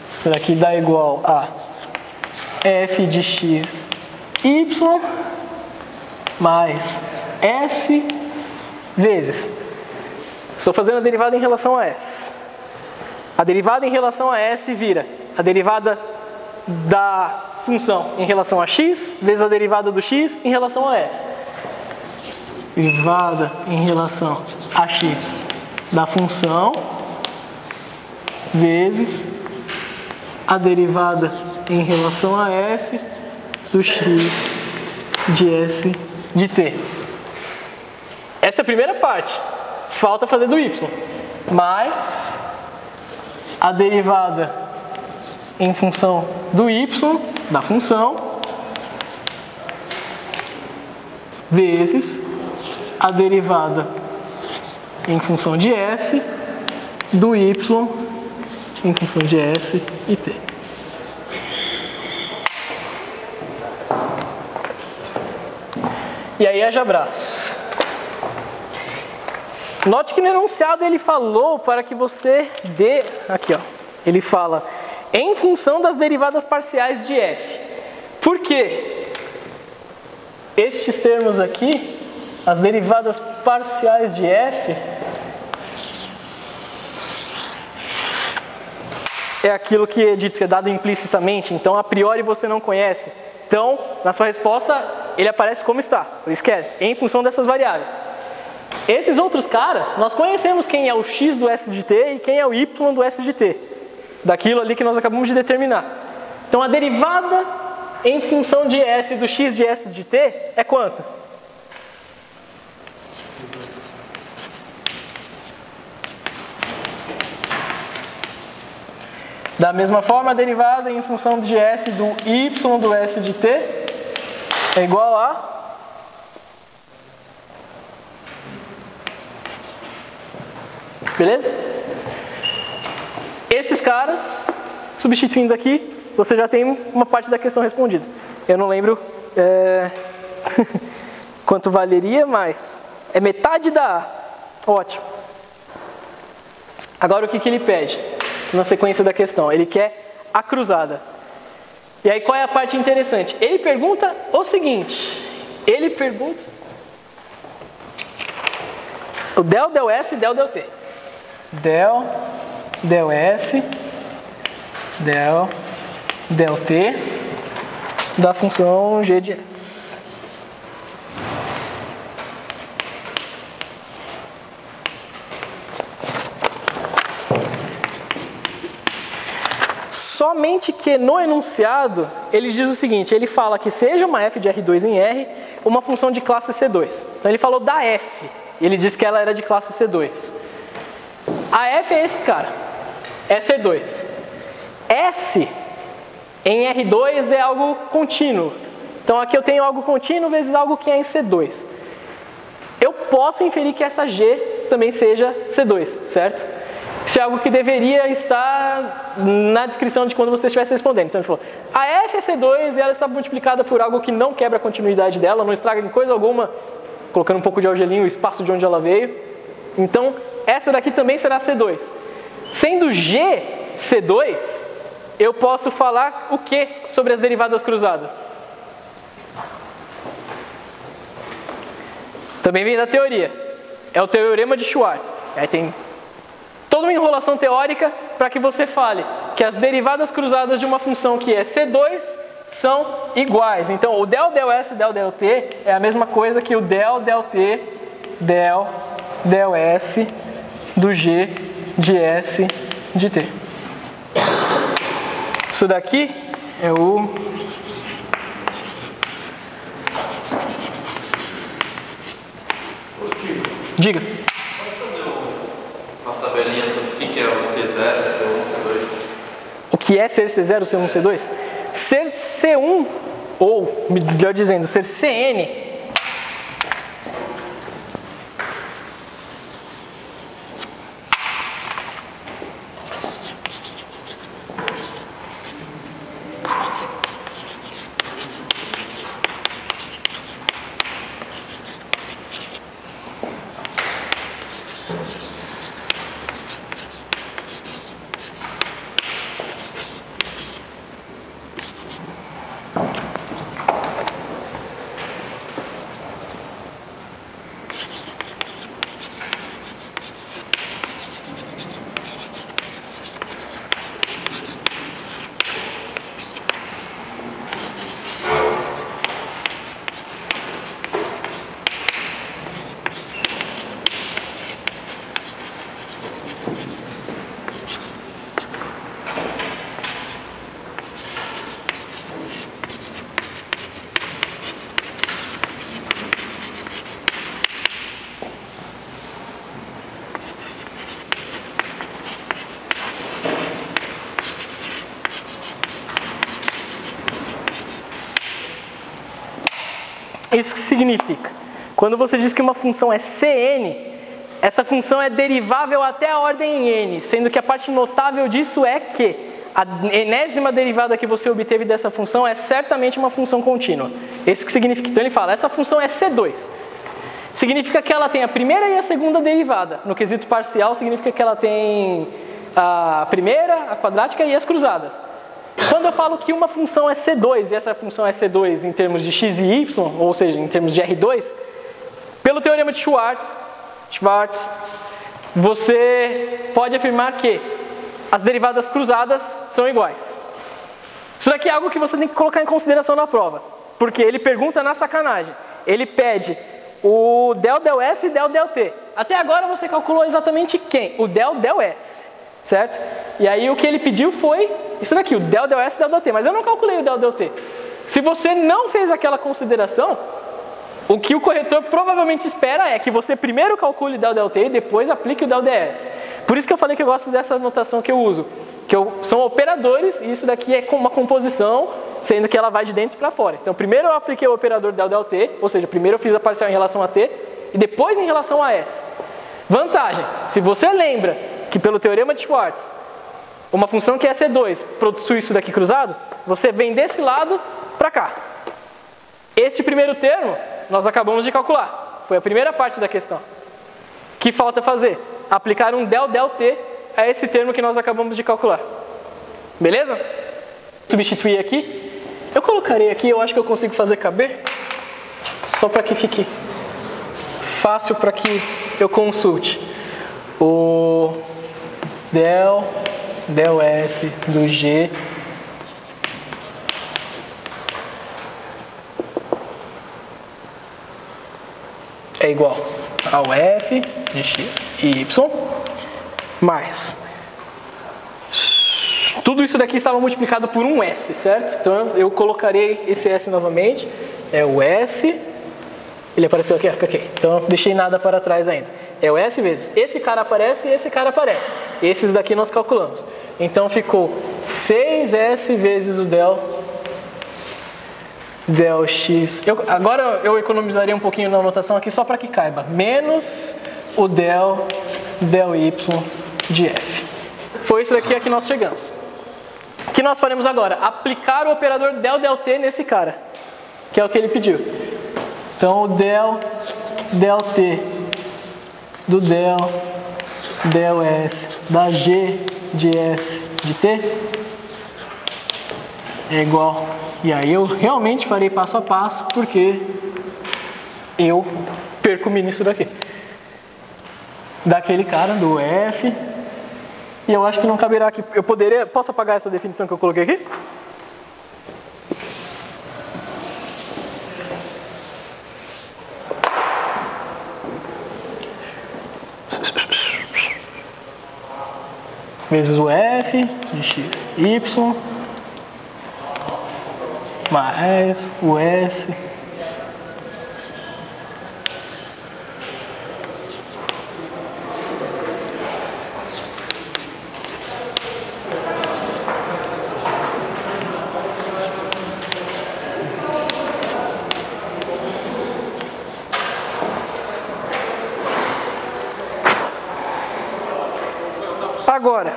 isso daqui dá igual a f de x y mais s vezes, estou fazendo a derivada em relação a s. A derivada em relação a s vira a derivada da função em relação a x vezes a derivada do x em relação a s. Derivada em relação a x da função vezes a derivada em relação a S do x de S de t. Essa é a primeira parte. Falta fazer do y. Mais a derivada em função do y, da função, vezes a derivada em função de S do y em função de S e t. E aí haja abraço. Note que no enunciado ele falou para que você dê... Aqui, ó. Ele fala em função das derivadas parciais de f. Por quê? Estes termos aqui, as derivadas parciais de f, é aquilo que é dito, que é dado implicitamente, então a priori você não conhece. Então, na sua resposta, ele aparece como está. Por isso que é em função dessas variáveis. Esses outros caras, nós conhecemos quem é o x do S de t e quem é o y do S de t. Daquilo ali que nós acabamos de determinar. Então, a derivada em função de S do x de S de t é quanto? Da mesma forma, a derivada em função de S do y do S de t é igual a... Beleza? Esses caras, substituindo aqui, você já tem uma parte da questão respondida. Eu não lembro quanto valeria, mas é metade da A. Ótimo. Agora o que ele pede? Na sequência da questão, ele quer a cruzada. E aí qual é a parte interessante? Ele pergunta o seguinte, ele pergunta o del, del S e del, del T. Del, del S, del, del T da função g de S. Somente que no enunciado, ele diz o seguinte, ele fala que seja uma f de R2 em R, uma função de classe C2. Então ele falou da f, e ele disse que ela era de classe C2. A f é esse cara, é C2. S em R2 é algo contínuo. Então aqui eu tenho algo contínuo vezes algo que é em C2. Eu posso inferir que essa G também seja C2, certo? Isso é algo que deveria estar na descrição de quando você estivesse respondendo. Então ele falou, a f é C2 e ela está multiplicada por algo que não quebra a continuidade dela, não estraga em coisa alguma, colocando um pouco de algelinho o espaço de onde ela veio. Então, essa daqui também será C2. Sendo G C2, eu posso falar o que sobre as derivadas cruzadas? Também vem da teoria. É o teorema de Schwartz. Aí tem toda uma enrolação teórica para que você fale que as derivadas cruzadas de uma função que é C2 são iguais. Então, o del, del S, del, del T é a mesma coisa que o del, del T, del, del S do G de S de T. Isso daqui é o... Diga. Uma tabelinha sobre o que é o C0, C1, C2. O que é ser C0, C1, C2? Ser C1, ou melhor dizendo, ser CN, Isso que significa? Quando você diz que uma função é Cn, essa função é derivável até a ordem n, sendo que a parte notável disso é que a enésima derivada que você obteve dessa função é certamente uma função contínua. Isso que significa. Então ele fala, essa função é C2. Significa que ela tem a primeira e a segunda derivada. No quesito parcial, significa que ela tem a primeira, a quadrática e as cruzadas. Quando eu falo que uma função é C2, e essa função é C2 em termos de x e y, ou seja, em termos de R2, pelo teorema de Schwartz, você pode afirmar que as derivadas cruzadas são iguais. Isso daqui é algo que você tem que colocar em consideração na prova, porque ele pergunta na sacanagem. Ele pede o del S e del T. Até agora você calculou exatamente quem? O del S, certo? E aí o que ele pediu foi isso daqui, o del S e del T, mas eu não calculei o del T. Se você não fez aquela consideração, o que o corretor provavelmente espera é que você primeiro calcule o del T e depois aplique o del DS. Por isso que eu falei que eu gosto dessa notação que eu uso, são operadores e isso daqui é uma composição, sendo que ela vai de dentro para fora. Então primeiro eu apliquei o operador del T, ou seja, primeiro eu fiz a parcial em relação a T e depois em relação a S. Vantagem, se você lembra que pelo teorema de Schwartz, uma função que é C2 possui isso daqui cruzado, você vem desse lado para cá. Este primeiro termo nós acabamos de calcular. Foi a primeira parte da questão. O que falta fazer? Aplicar um del T a esse termo que nós acabamos de calcular. Beleza? Substituir aqui. Eu colocarei aqui, eu acho que eu consigo fazer caber. Só para que fique fácil para que eu consulte. O del S do G é igual ao f de x e y mais tudo isso daqui estava multiplicado por um s, certo? Então eu colocarei esse s novamente, é o s, ele apareceu aqui, ok, então eu não deixei nada para trás ainda, é o s vezes esse cara aparece e esse cara aparece, esses daqui nós calculamos, então ficou 6s vezes o del x, agora eu economizaria um pouquinho na anotação aqui só para que caiba, menos o del y de f. Foi isso daqui a que nós chegamos. O que nós faremos agora? Aplicar o operador del T nesse cara, que é o que ele pediu. Então o del T do del S da G de S de T é igual. E aí eu realmente farei passo a passo, porque eu perco-me nisso daqui. Daquele cara, do F. E eu acho que não caberá aqui. Posso apagar essa definição que eu coloquei aqui? Vezes o F de x, y. Mais o S agora,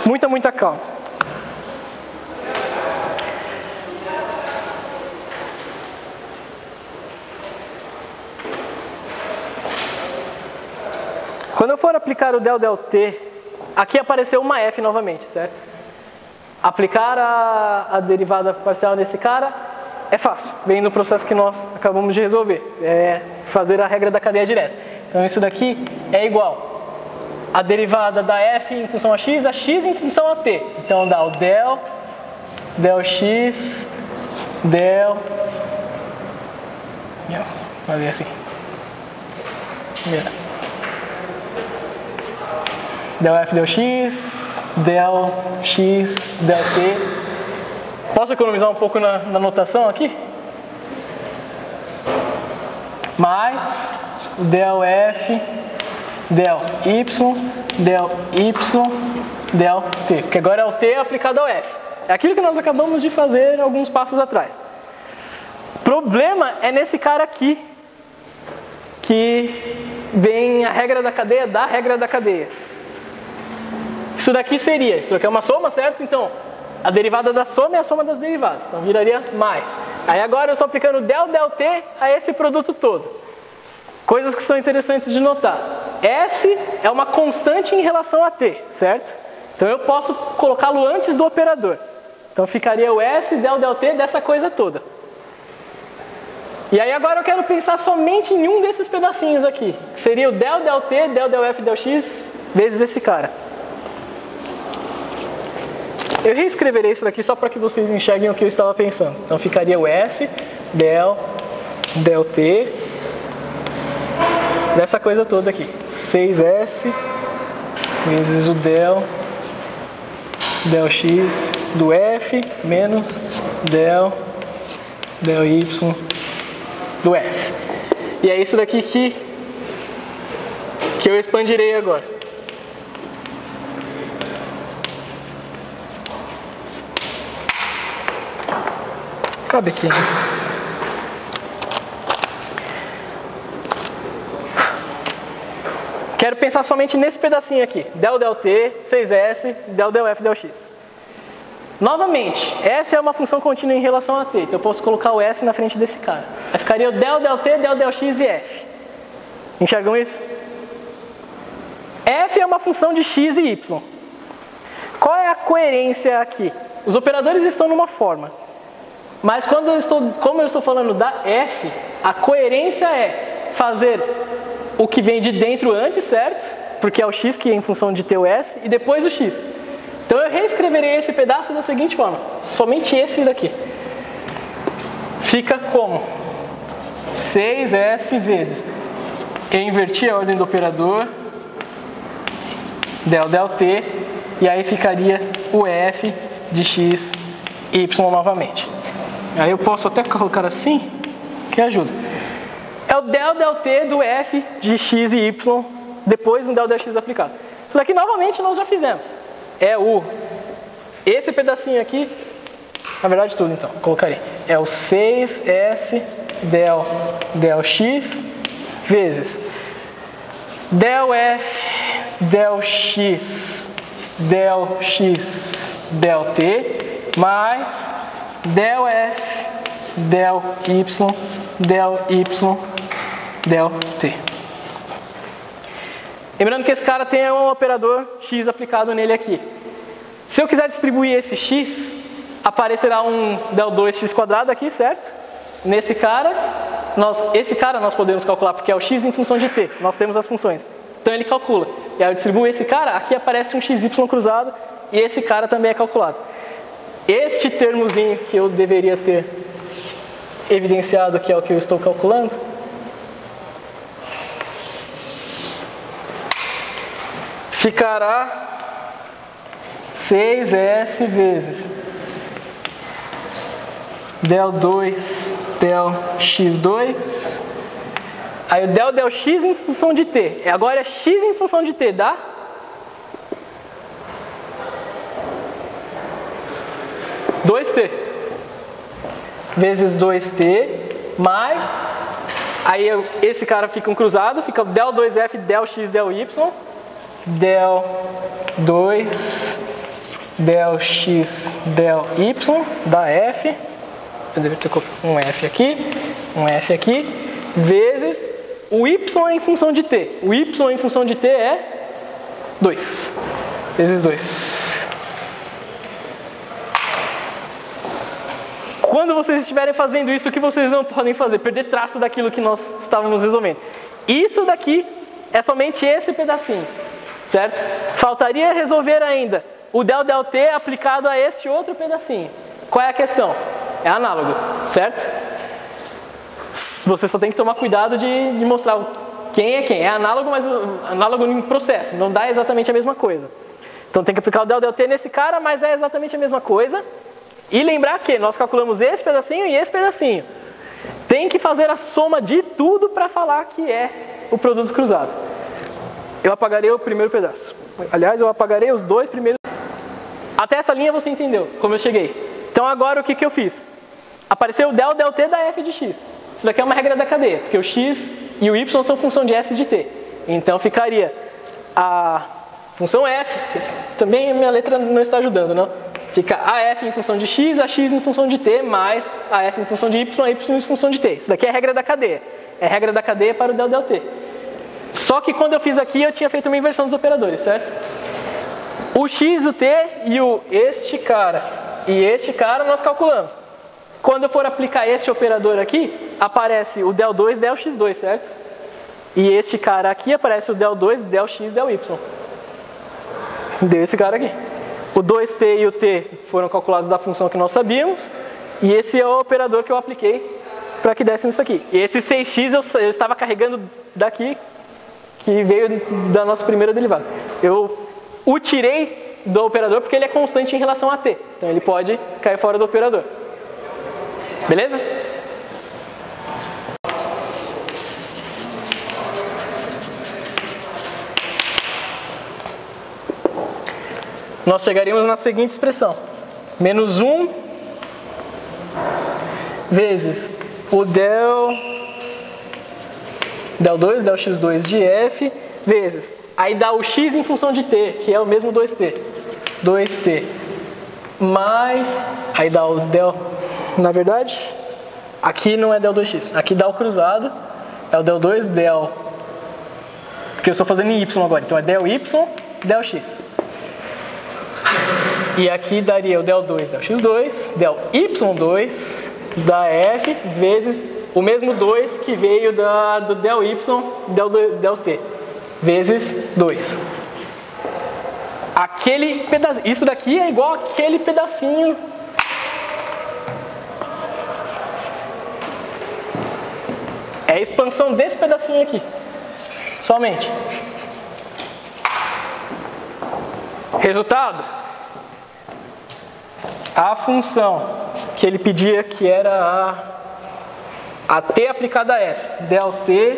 muita calma. Quando eu for aplicar o del T, aqui apareceu uma f novamente, certo? Aplicar a derivada parcial nesse cara é fácil, vem no processo que nós acabamos de resolver, é fazer a regra da cadeia direta. Então isso daqui é igual a derivada da f em função a x em função a t. Então dá o del x, vai ver assim. Del f, del x, del t. Posso economizar um pouco na notação aqui? Mais del f, del y, del t. Porque agora é o t aplicado ao f. É aquilo que nós acabamos de fazer alguns passos atrás. Problema é nesse cara aqui, que vem a regra da cadeia da regra da cadeia. Isso daqui seria, isso aqui é uma soma, certo? Então, a derivada da soma é a soma das derivadas, então viraria mais. Aí agora eu estou aplicando del t a esse produto todo. Coisas que são interessantes de notar. S é uma constante em relação a t, certo? Então eu posso colocá-lo antes do operador. Então ficaria o S del t dessa coisa toda. E aí agora eu quero pensar somente em um desses pedacinhos aqui, que seria o del t, del f, del x, vezes esse cara. Eu reescreverei isso daqui só para que vocês enxerguem o que eu estava pensando. Então ficaria o S del t dessa coisa toda aqui. 6S vezes o del x do f menos del y do f. E é isso daqui que eu expandirei agora. Cabe aqui. Quero pensar somente nesse pedacinho aqui. Del t, 6S, del f, del x. Novamente, S é uma função contínua em relação a t. Então eu posso colocar o S na frente desse cara. Aí ficaria o del t, del x e f. Enxergam isso? F é uma função de x e y. Qual é a coerência aqui? Os operadores estão numa forma. Mas como eu estou falando da f, a coerência é fazer o que vem de dentro antes, certo? Porque é o x que é em função de ter o s, e depois o x. Então eu reescreverei esse pedaço da seguinte forma, somente esse daqui. Fica como? 6s vezes. Eu inverti a ordem do operador, del t, e aí ficaria o f de x, y novamente. Aí eu posso até colocar assim, que ajuda. É o del t do f de x e y, depois um del x aplicado. Isso daqui novamente nós já fizemos. É esse pedacinho aqui, na verdade tudo então, colocarei. É o 6s del x vezes del f del x del t mais del f, del y, del t. Lembrando que esse cara tem um operador x aplicado nele aqui. Se eu quiser distribuir esse x, aparecerá um del 2x² aqui, certo? Nesse cara, esse cara nós podemos calcular porque é o x em função de t. Nós temos as funções. Então ele calcula. E aí eu distribuo esse cara, aqui aparece um xy cruzado e esse cara também é calculado. Este termozinho que eu deveria ter evidenciado, que é o que eu estou calculando, ficará 6s vezes del 2 del x2, aí o del x em função de t, agora é x em função de t, dá? T vezes 2t mais, aí esse cara fica um cruzado, fica o del 2f del x del y, del 2 del x del y da f, eu deveria ter colocado um f aqui, vezes o y em função de t. O y em função de t é 2, vezes 2. Quando vocês estiverem fazendo isso, o que vocês não podem fazer? Perder traço daquilo que nós estávamos resolvendo. Isso daqui é somente esse pedacinho, certo? Faltaria resolver ainda o del t aplicado a este outro pedacinho. Qual é a questão? É análogo, certo? Você só tem que tomar cuidado de mostrar quem é quem. É análogo, mas análogo em processo, não dá exatamente a mesma coisa. Então tem que aplicar o del t nesse cara, mas é exatamente a mesma coisa. E lembrar que nós calculamos esse pedacinho e esse pedacinho. Tem que fazer a soma de tudo para falar que é o produto cruzado. Eu apagarei o primeiro pedaço. Aliás, eu apagarei os dois primeiros. Até essa linha você entendeu como eu cheguei. Então agora o que eu fiz? apareceu o del t da f de x. Isso daqui é uma regra da cadeia, porque o x e o y são função de s de t. Então ficaria a função f, também a minha letra não está ajudando, não? Fica a f em função de x, a x em função de t, mais a f em função de y, a y em função de t. Isso daqui é a regra da cadeia. É a regra da cadeia para o del t. Só que quando eu fiz aqui, eu tinha feito uma inversão dos operadores, certo? O x, o t e este cara e este cara nós calculamos. Quando eu for aplicar este operador aqui, aparece o del 2, del x2, certo? E este cara aqui aparece o del 2, del x, del y. Deu esse cara aqui. O 2t e o t foram calculados da função que nós sabíamos. E esse é o operador que eu apliquei para que desse nisso aqui. E esse 6x eu estava carregando daqui, que veio da nossa primeira derivada. Eu o tirei do operador porque ele é constante em relação a t. Então ele pode cair fora do operador. Beleza? Nós chegaríamos na seguinte expressão. Menos 1 vezes o del 2, del x2 de f, vezes. Aí dá o x em função de t, que é o mesmo 2t. 2t. Mais, aí dá o del, na verdade, aqui não é del 2x. Aqui dá o cruzado, é o del 2, del, porque eu estou fazendo em y agora. Então é del y, del x. E aqui daria o del 2, del x2, del y2 da f, vezes o mesmo 2 que veio do del y, del t, vezes 2. Aquele pedacinho, isso daqui é igual aquele pedacinho. É a expansão desse pedacinho aqui, somente. Resultado? A função que ele pedia, que era a t aplicada a s, del t,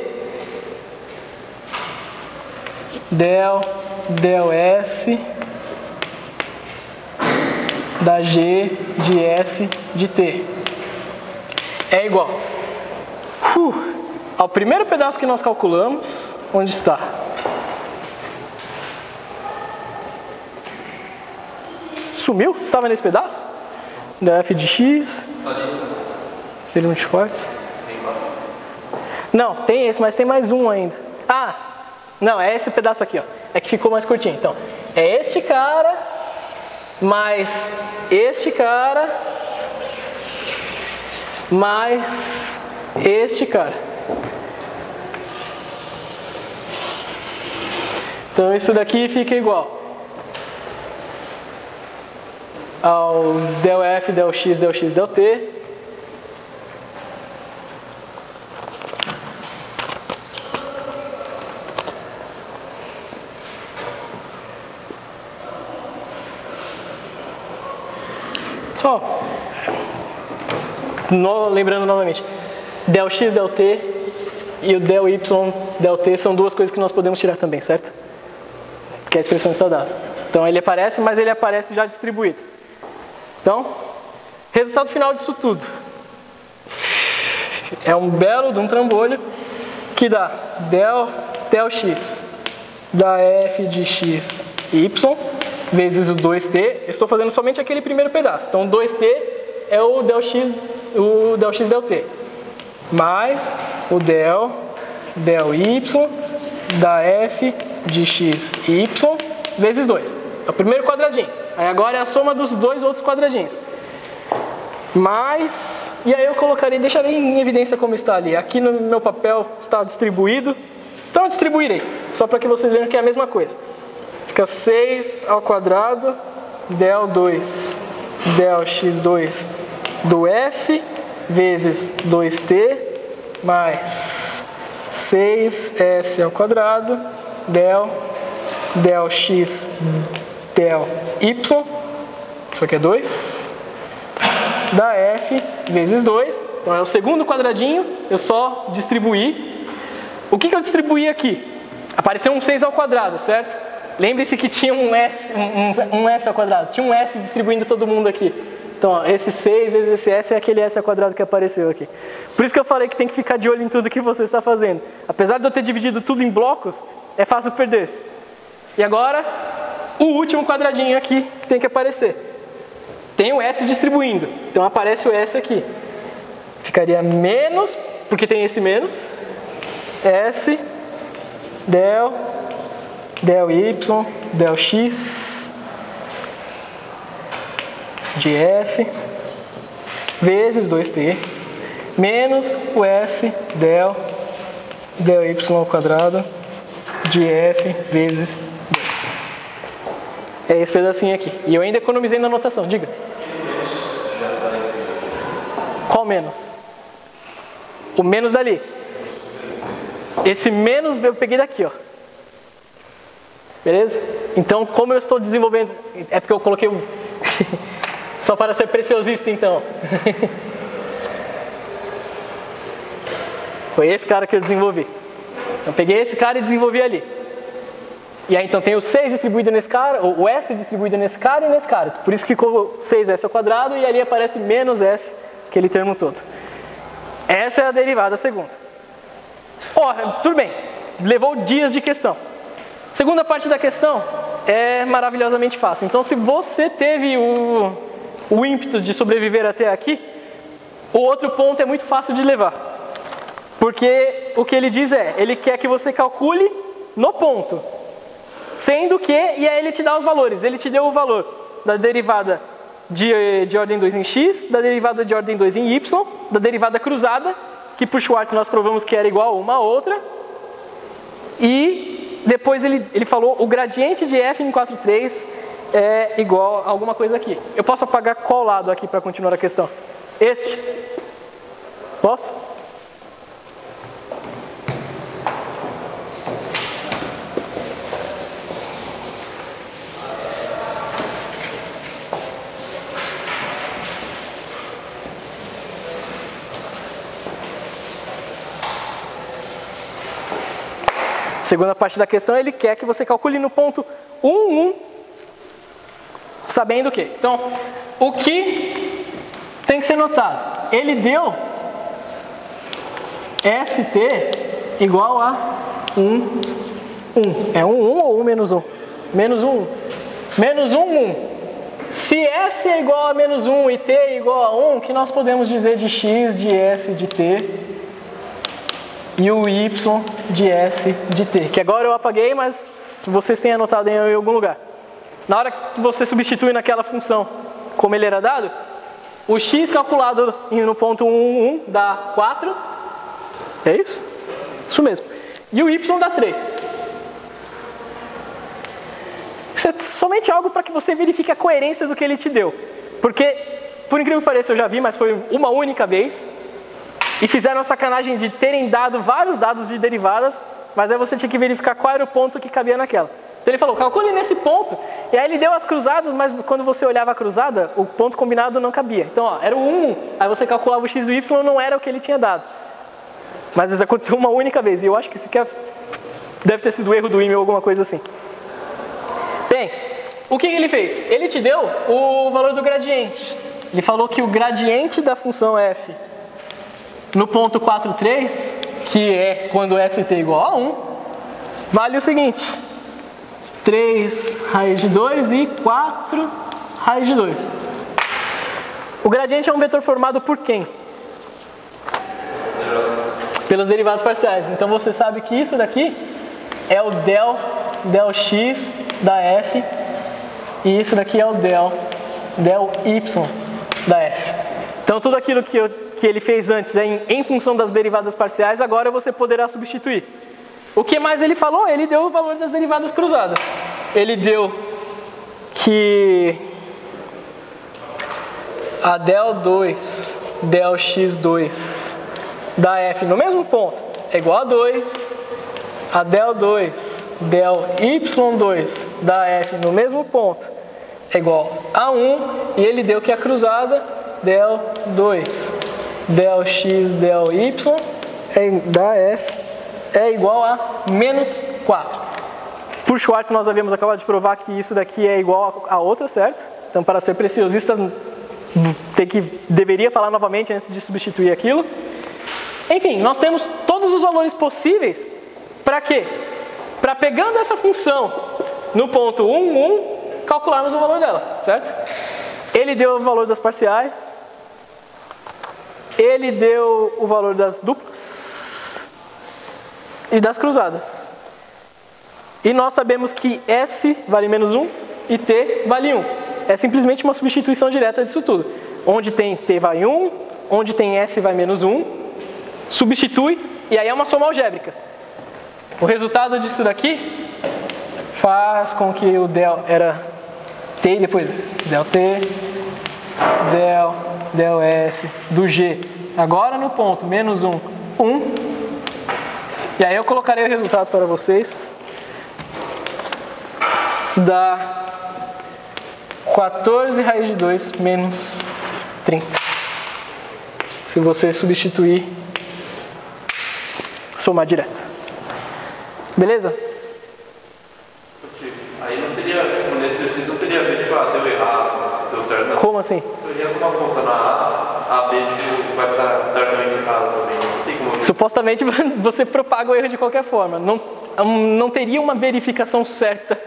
del s da g de s de t, é igual ao primeiro pedaço que nós calculamos. Onde está? Sumiu? Estava nesse pedaço? Da f de x. Seria muito forte. Não, tem esse, mas tem mais um ainda. Ah, não, é esse pedaço aqui, ó. É que ficou mais curtinho. Então, é este cara, mais este cara, mais este cara. Então, isso daqui fica igual ao del f, del x, del t. Só, lembrando novamente, del x, del t e o del y, del t são duas coisas que nós podemos tirar também, certo? Que a expressão está dada. Então ele aparece, mas ele aparece já distribuído. Então, resultado final disso tudo é um belo de um trambolho que dá del x da f de x y vezes o 2t. Eu estou fazendo somente aquele primeiro pedaço. Então, 2t é o del x, del t, mais o del y da f de x y vezes 2. É o primeiro quadradinho. Aí agora é a soma dos dois outros quadradinhos. Mas, e aí eu colocarei, deixarei em evidência como está ali. Aqui no meu papel está distribuído. Então eu distribuirei, só para que vocês vejam que é a mesma coisa. Fica 6 ao quadrado, del 2, del x2 do f, vezes 2t, mais 6s ao quadrado, del x, del y, isso aqui é 2, da f vezes 2. Então é o segundo quadradinho, eu só distribuí. O que eu distribuí aqui? Apareceu um 6 ao quadrado, certo? Lembre-se que tinha um s ao quadrado, tinha um s distribuindo todo mundo aqui. Então, ó, esse 6 vezes esse S é aquele S ao quadrado que apareceu aqui. Por isso que eu falei que tem que ficar de olho em tudo que você está fazendo. Apesar de eu ter dividido tudo em blocos, é fácil perder-se. E agora, o último quadradinho aqui que tem que aparecer. Tem o S distribuindo, então aparece o S aqui. Ficaria menos, porque tem esse menos, S, del Y, del X, de F, vezes 2t, menos o S, del Y ao quadrado, de F, vezes 2. É esse pedacinho aqui. E eu ainda economizei na notação, diga. Qual menos? O menos dali. Esse menos eu peguei daqui, ó. Beleza? Então, como eu estou desenvolvendo... É porque eu coloquei um... Só para ser preciosista, então. Foi esse cara que eu desenvolvi. Eu peguei esse cara e desenvolvi ali. E aí, então, tem o 6 distribuído nesse cara, o S distribuído nesse cara e nesse cara. Por isso que ficou 6S ao quadrado e ali aparece menos S, aquele termo todo. Essa é a derivada segunda. Ó, tudo bem. Levou dias de questão. Segunda parte da questão é maravilhosamente fácil. Então, se você teve o ímpeto de sobreviver até aqui, o outro ponto é muito fácil de levar. Porque o que ele diz é, ele quer que você calcule no ponto. Sendo que, e aí ele te dá os valores. Ele te deu o valor da derivada de ordem 2 em x, da derivada de ordem 2 em y, da derivada cruzada, que por Schwartz nós provamos que era igual a uma a outra. E depois ele falou o gradiente de f em 4,3 é igual a alguma coisa aqui. Eu posso apagar qual lado aqui para continuar a questão? Este? Posso? Segunda parte da questão, ele quer que você calcule no ponto 1, sabendo o quê? Então, o que tem que ser notado? Ele deu ST igual a 1. É 1 ou 1 menos 1? Menos 1. Menos 1. Se S é igual a menos 1 e T é igual a 1, o que nós podemos dizer de X, de S, de T? E o Y de S de T, que agora eu apaguei, mas vocês têm anotado em algum lugar. Na hora que você substitui naquela função como ele era dado, o X calculado no ponto 1, dá 4. É isso? Isso mesmo. E o Y dá 3. Isso é somente algo para que você verifique a coerência do que ele te deu. Porque, por incrível que pareça, eu já vi, mas foi uma única vez. E fizeram a sacanagem de terem dado vários dados de derivadas, mas aí você tinha que verificar qual era o ponto que cabia naquela. Então ele falou, calcule nesse ponto. E aí ele deu as cruzadas, mas quando você olhava a cruzada, o ponto combinado não cabia. Então, ó, era o 1, aí você calculava o x e o y, não era o que ele tinha dado. Mas isso aconteceu uma única vez, e eu acho que isso aqui deve ter sido erro do e-mail ou alguma coisa assim. Bem, o que ele fez? Ele te deu o valor do gradiente. Ele falou que o gradiente da função f no ponto 4,3, que é quando ST é igual a 1, vale o seguinte: 3 raiz de 2 e 4 raiz de 2. O gradiente é um vetor formado por quem? Pelos derivados parciais. Então você sabe que isso daqui é o del x da f, e isso daqui é o del y da f. Então tudo aquilo que ele fez antes em função das derivadas parciais, agora você poderá substituir. O que mais ele falou? Ele deu o valor das derivadas cruzadas. Ele deu que a del 2, del x2 da f no mesmo ponto é igual a 2, a del 2, del y2 da f no mesmo ponto é igual a 1, e ele deu que a cruzada del 2, del x, del y da f é igual a menos 4. Por Schwartz nós havíamos acabado de provar que isso daqui é igual a outra, certo? Então, para ser preciosista, deveria falar novamente antes de substituir aquilo. Enfim, nós temos todos os valores possíveis. Para quê? Para pegando essa função no ponto 1, calcularmos o valor dela, certo? Ele deu o valor das parciais. Ele deu o valor das duplas e das cruzadas. E nós sabemos que S vale menos 1 e T vale 1. É simplesmente uma substituição direta disso tudo. Onde tem T vai 1, onde tem S vai menos 1, substitui, e aí é uma soma algébrica. O resultado disso daqui faz com que o del era T e depois del T, del S do G. Agora no ponto menos 1, 1. E aí eu colocarei o resultado para vocês. Dá 14 raiz de 2 menos 30. Se você substituir, somar direto. Beleza? Aí não teria, nesse exercício não teria a ver, tipo, deu errado, deu certo, não. Como assim? Eu ia tomar conta na A B tipo, vai estar darkamente errado também. Não tem como. Supostamente você propaga o erro de qualquer forma. Não teria uma verificação certa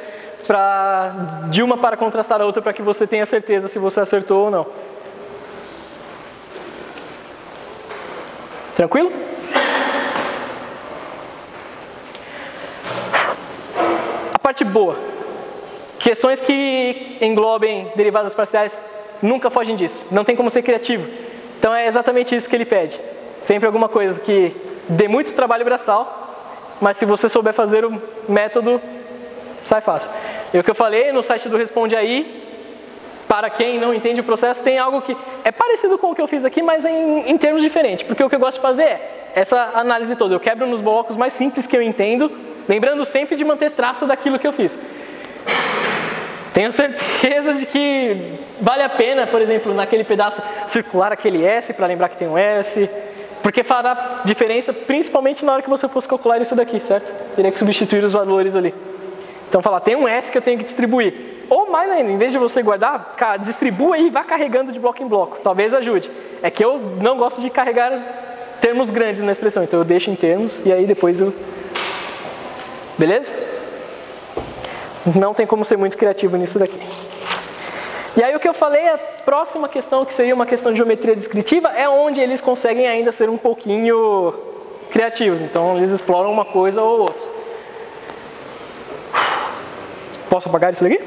de uma para contrastar a outra para que você tenha certeza se você acertou ou não. Tranquilo? A parte boa. Questões que englobem derivadas parciais nunca fogem disso. Não tem como ser criativo. Então é exatamente isso que ele pede. Sempre alguma coisa que dê muito trabalho braçal, mas se você souber fazer o método, sai fácil. E o que eu falei no site do Responde Aí, para quem não entende o processo, tem algo que é parecido com o que eu fiz aqui, mas em termos diferentes. Porque o que eu gosto de fazer é essa análise toda. Eu quebro nos blocos mais simples que eu entendo, lembrando sempre de manter traço daquilo que eu fiz. Tenho certeza de que vale a pena, por exemplo, naquele pedaço, circular aquele S para lembrar que tem um S, porque fará diferença principalmente na hora que você fosse calcular isso daqui, certo? Teria que substituir os valores ali. Então falar, tem um S que eu tenho que distribuir. Ou mais ainda, em vez de você guardar, distribua e vá carregando de bloco em bloco. Talvez ajude. É que eu não gosto de carregar termos grandes na expressão, então eu deixo em termos e aí depois eu... Beleza? Não tem como ser muito criativo nisso daqui. E aí o que eu falei, a próxima questão, que seria uma questão de geometria descritiva, é onde eles conseguem ainda ser um pouquinho criativos. Então eles exploram uma coisa ou outra. Posso apagar isso daqui?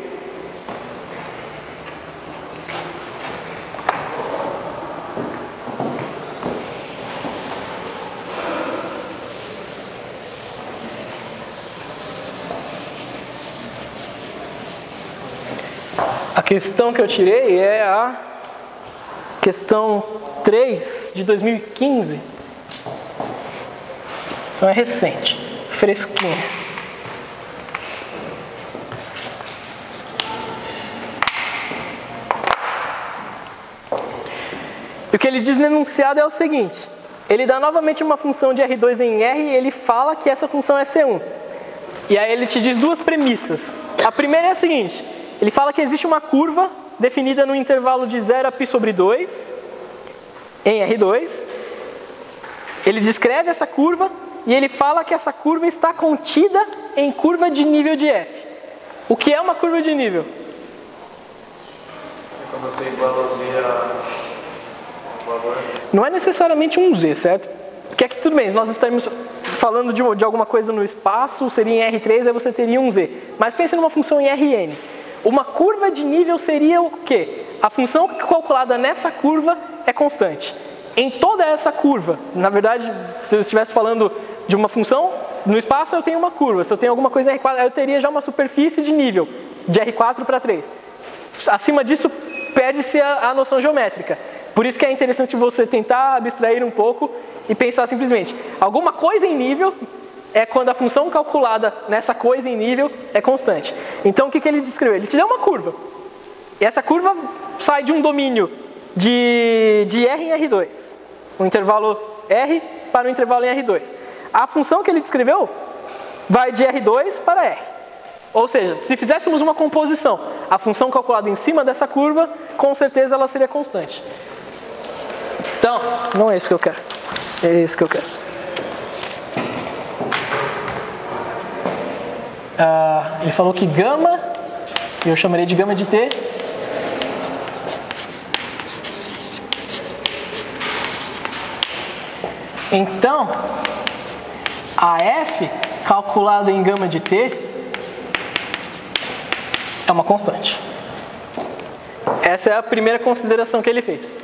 A questão que eu tirei é a questão 3 de 2015. Então é recente, fresquinha. E o que ele diz no enunciado é o seguinte: ele dá novamente uma função de R2 em R e ele fala que essa função é C1. E aí ele te diz duas premissas. A primeira é a seguinte: ele fala que existe uma curva definida no intervalo de 0 a π sobre 2, em R2. Ele descreve essa curva e ele fala que essa curva está contida em curva de nível de F. O que é uma curva de nível? É quando você iguala o valor. Não é necessariamente um Z, certo? Porque aqui tudo bem, nós estamos falando de alguma coisa no espaço, seria em R3, aí você teria um Z. Mas pense numa função em Rn. Uma curva de nível seria o quê? A função calculada nessa curva é constante. Em toda essa curva, na verdade, se eu estivesse falando de uma função no espaço, eu tenho uma curva. Se eu tenho alguma coisa em R4, eu teria já uma superfície de nível, de R4 para 3. Acima disso, perde-se a noção geométrica. Por isso que é interessante você tentar abstrair um pouco e pensar simplesmente, alguma coisa em nível é quando a função calculada nessa coisa em nível é constante. Então o que ele descreveu? Ele te deu uma curva. E essa curva sai de um domínio de R em R2. Um intervalo R para um intervalo em R2. A função que ele descreveu vai de R2 para R. Ou seja, se fizéssemos uma composição, a função calculada em cima dessa curva, com certeza ela seria constante. Então, não é isso que eu quero. É isso que eu quero. Ele falou que gama, eu chamarei de gama de T, então, a F calculada em gama de T é uma constante. Essa é a primeira consideração que ele fez.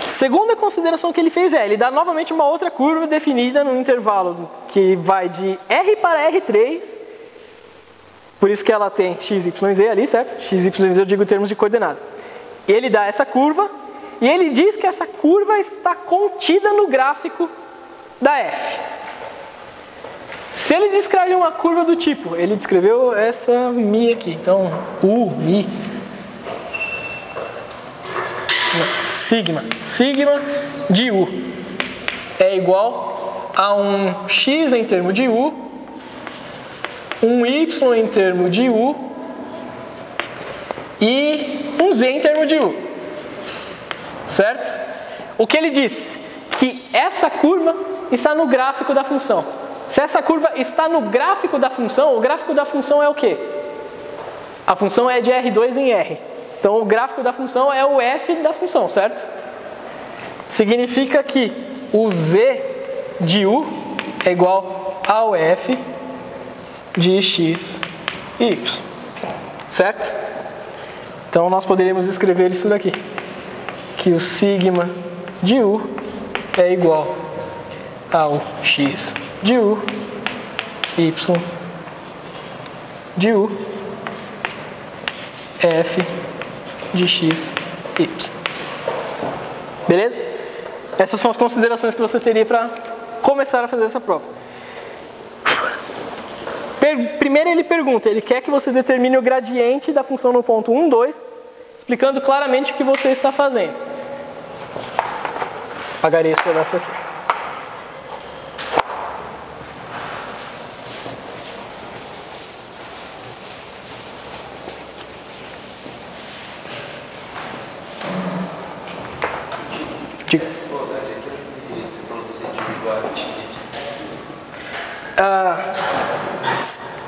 Segunda consideração que ele fez ele dá novamente uma outra curva definida no intervalo que vai de R para R3, por isso que ela tem x, y, z ali, certo? X, y, z eu digo em termos de coordenada. Ele dá essa curva e ele diz que essa curva está contida no gráfico da F. Se ele descreve uma curva do tipo, ele descreveu essa mi aqui, então U, mi, sigma de U é igual a um x em termo de U, um y em termo de U e um z em termo de U, certo? O que ele disse? Que essa curva está no gráfico da função. Se essa curva está no gráfico da função, o gráfico da função é o quê? A função é de R2 em R. Então o gráfico da função é o f da função, certo? Significa que o z de U é igual ao f de x e y, certo? Então nós poderíamos escrever isso daqui, que o sigma de U é igual ao x de U, y de U, f de x, y. Beleza? Essas são as considerações que você teria para começar a fazer essa prova. Primeiro ele pergunta, ele quer que você determine o gradiente da função no ponto 1, 2, explicando claramente o que você está fazendo. Apagarei esse pedaço aqui.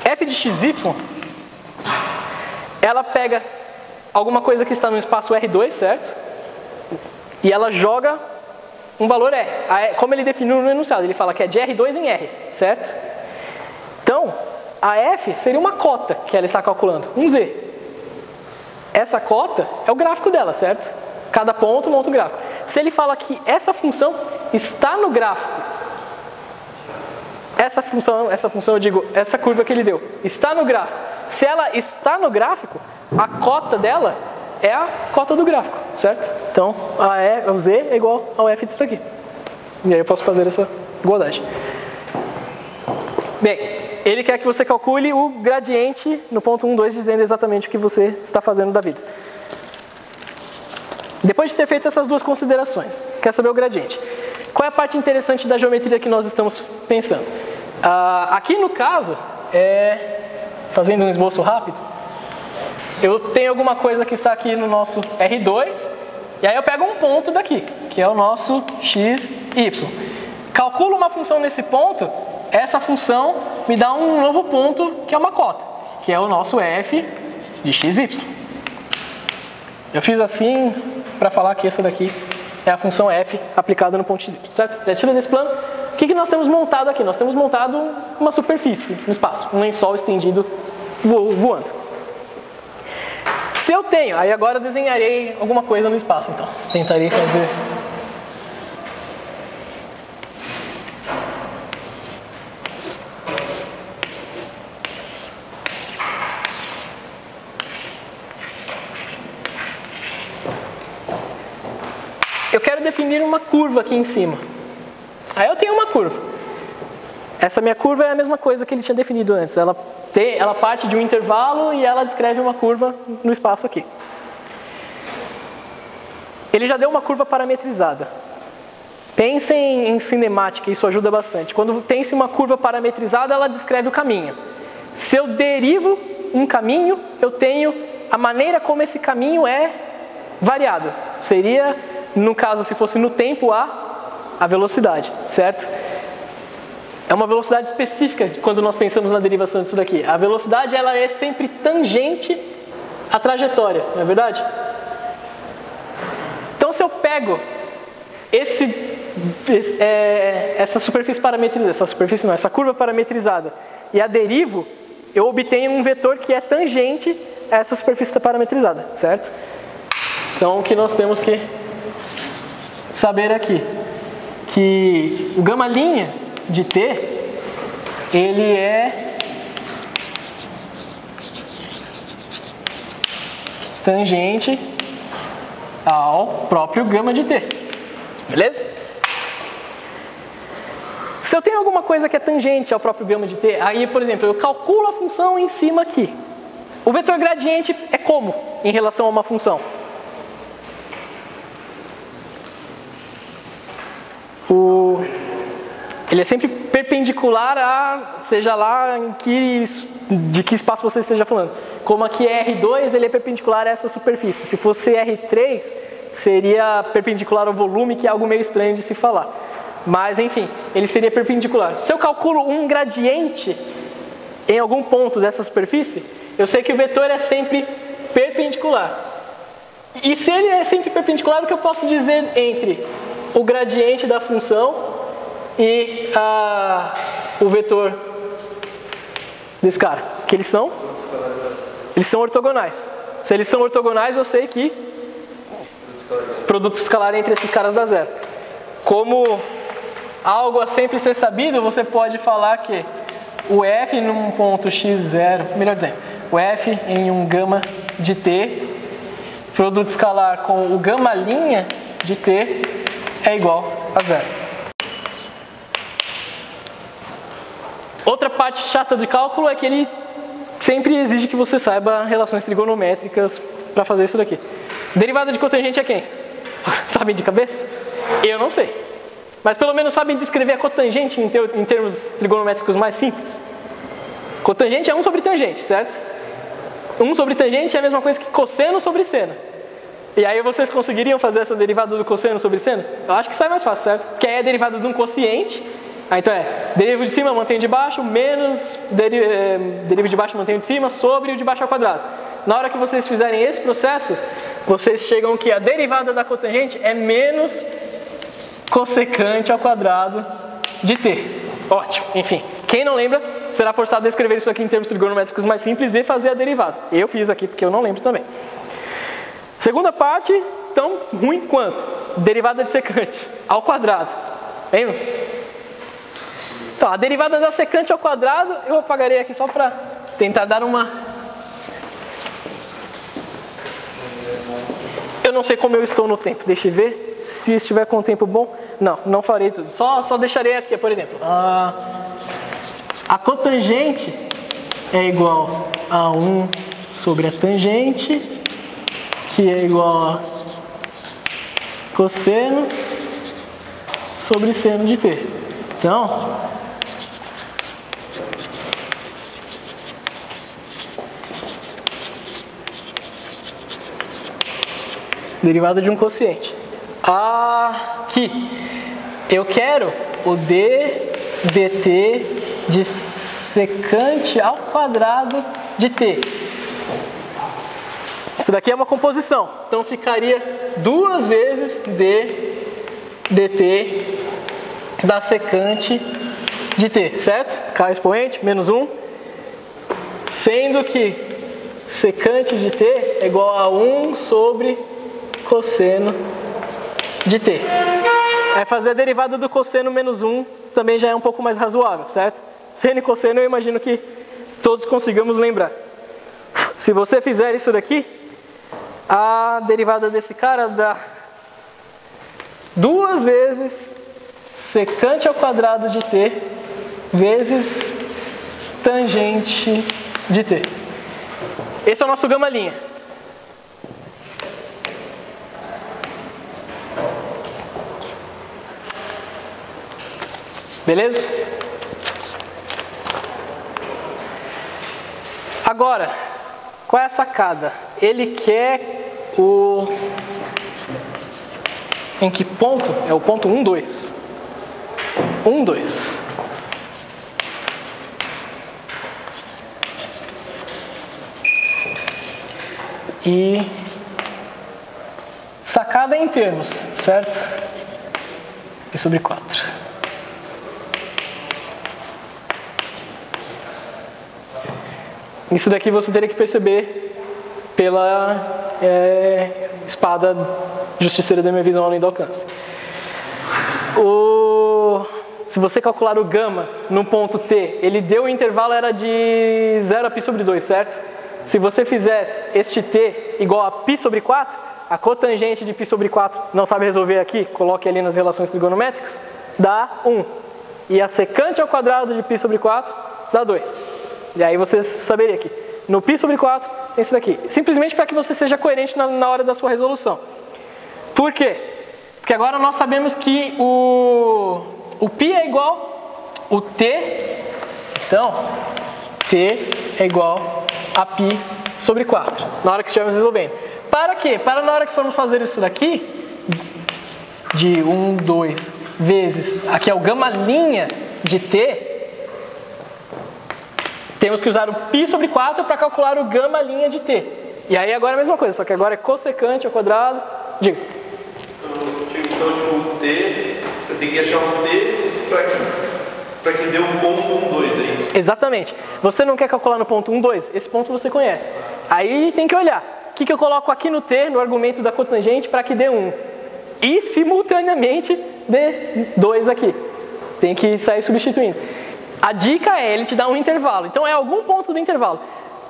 F de xy, ela pega alguma coisa que está no espaço R2, certo? E ela joga um valor E. Como ele definiu no enunciado, ele fala que é de R2 em R, certo? Então, a F seria uma cota que ela está calculando, um Z. Essa cota é o gráfico dela, certo? Cada ponto monta um gráfico. Se ele fala que essa função está no gráfico, essa função eu digo, essa curva que ele deu, está no gráfico. Se ela está no gráfico, a cota dela é a cota do gráfico, certo? Então, o Z é igual ao F disso aqui. E aí eu posso fazer essa igualdade. Bem, ele quer que você calcule o gradiente no ponto 1, 2, dizendo exatamente o que você está fazendo da vida. Depois de ter feito essas duas considerações, quer saber o gradiente. Qual é a parte interessante da geometria que nós estamos pensando? Aqui no caso, fazendo um esboço rápido, eu tenho alguma coisa que está aqui no nosso R2, e aí eu pego um ponto daqui, que é o nosso x, y. Calculo uma função nesse ponto, essa função me dá um novo ponto, que é uma cota, que é o nosso f de x, y. Eu fiz assim para falar que essa daqui é a função f aplicada no ponto x, certo? Tira desse plano. O que nós temos montado aqui? Nós temos montado uma superfície no espaço, um lençol estendido voando. Se eu tenho, aí agora desenharei alguma coisa no espaço, então. Tentarei fazer... Eu quero definir uma curva aqui em cima. Aí eu tenho uma curva. Essa minha curva é a mesma coisa que ele tinha definido antes. Ela parte de um intervalo e ela descreve uma curva no espaço aqui. Ele já deu uma curva parametrizada. Pensem em cinemática, isso ajuda bastante. Quando tem-se uma curva parametrizada, ela descreve o caminho. Se eu derivo um caminho, eu tenho a maneira como esse caminho é variado. Seria, no caso, se fosse no tempo, a velocidade, certo? É uma velocidade específica quando nós pensamos na derivação disso daqui. A velocidade, ela é sempre tangente à trajetória, não é verdade? Então, se eu pego essa superfície parametrizada, essa curva parametrizada e a derivo, eu obtenho um vetor que é tangente a essa superfície parametrizada, certo? Então, o que nós temos que saber aqui, que o gama' de t, ele é tangente ao próprio gama de t, beleza? Se eu tenho alguma coisa que é tangente ao próprio gama de t, aí, por exemplo, eu calculo a função em cima aqui. O vetor gradiente é como em relação a uma função? Ele é sempre perpendicular a, seja lá de que espaço você esteja falando. Como aqui é R2, ele é perpendicular a essa superfície. Se fosse R3, seria perpendicular ao volume, que é algo meio estranho de se falar. Mas, enfim, ele seria perpendicular. Se eu calculo um gradiente em algum ponto dessa superfície, eu sei que o vetor é sempre perpendicular. E se ele é sempre perpendicular, o que eu posso dizer entre o gradiente da função e o vetor desse cara? Que eles são ortogonais. Se eles são ortogonais, eu sei que produto escalar entre esses caras dá zero. Como algo a sempre ser sabido, você pode falar que o f num ponto x0, melhor dizendo, o f em um gama de t, produto escalar com o gama' de t é igual a zero. Outra parte chata de cálculo é que ele sempre exige que você saiba relações trigonométricas para fazer isso daqui. Derivada de cotangente é quem? Sabem de cabeça? Eu não sei. Mas pelo menos sabem descrever a cotangente em termos trigonométricos mais simples. Cotangente é 1 sobre tangente, certo? 1 sobre tangente é a mesma coisa que cosseno sobre seno. E aí vocês conseguiriam fazer essa derivada do cosseno sobre seno? Eu acho que sai mais fácil, certo? Que aí é a derivada de um quociente. Então derivo de cima, mantenho de baixo, menos derivo de baixo, mantenho de cima, sobre o de baixo ao quadrado. Na hora que vocês fizerem esse processo, vocês chegam que a derivada da cotangente é menos cossecante ao quadrado de t. Ótimo, enfim. Quem não lembra, será forçado a escrever isso aqui em termos trigonométricos mais simples e fazer a derivada. Eu fiz aqui porque eu não lembro também. Segunda parte, tão ruim quanto? Derivada de secante ao quadrado. Lembra? Então, a derivada da secante ao quadrado, eu apagarei aqui só para tentar dar uma... Eu não sei como eu estou no tempo, deixa eu ver. Se estiver com o tempo bom, não farei tudo. Só deixarei aqui, por exemplo. A cotangente é igual a 1 sobre a tangente, que é igual a cosseno sobre seno de t. Então, derivada de um quociente. Aqui, eu quero o dt de secante ao quadrado de t. Isso daqui é uma composição, então ficaria 2 vezes dt da secante de t, certo? K expoente, menos 1, sendo que secante de t é igual a 1 sobre cosseno de t. Fazer a derivada do cosseno menos 1 também já é um pouco mais razoável, certo? Seno e cosseno eu imagino que todos consigamos lembrar. Se você fizer isso daqui, a derivada desse cara dá 2 vezes secante ao quadrado de t vezes tangente de t. Esse é o nosso gama'. Beleza? Agora, qual é a sacada? Ele quer o... Em que ponto? É o ponto 1, 2. 1, 2. E sacada em termos, certo? Pi sobre 4. Isso daqui você teria que perceber pela espada justiceira da minha visão além do alcance. Se você calcular o gama no ponto T, ele deu o intervalo era de 0 a π sobre 2, certo? Se você fizer este T igual a π sobre 4, a cotangente de π sobre 4, não sabe resolver aqui, coloque ali nas relações trigonométricas, dá 1. E a secante ao quadrado de π sobre 4 dá 2. E aí você saberia aqui, no π sobre 4 tem isso daqui. Simplesmente para que você seja coerente na hora da sua resolução. Por quê? Porque agora nós sabemos que o π é igual o T, então T é igual a π sobre 4, na hora que estivermos resolvendo. Para quê? Para na hora que formos fazer isso daqui, de 1, 2 vezes, aqui é o gama linha de T, temos que usar o π sobre 4 para calcular o gama linha de T. E aí agora é a mesma coisa, só que agora é cossecante ao quadrado, digo. Então, tipo, o T, eu tenho que achar um T para que dê um ponto 1, 2 aí. Exatamente. Você não quer calcular no ponto 1, 2? Esse ponto você conhece. Aí tem que olhar. O que eu coloco aqui no T, no argumento da cotangente, para que dê 1? E simultaneamente dê 2 aqui. Tem que sair substituindo. A dica é, ele te dá um intervalo. Então é algum ponto do intervalo.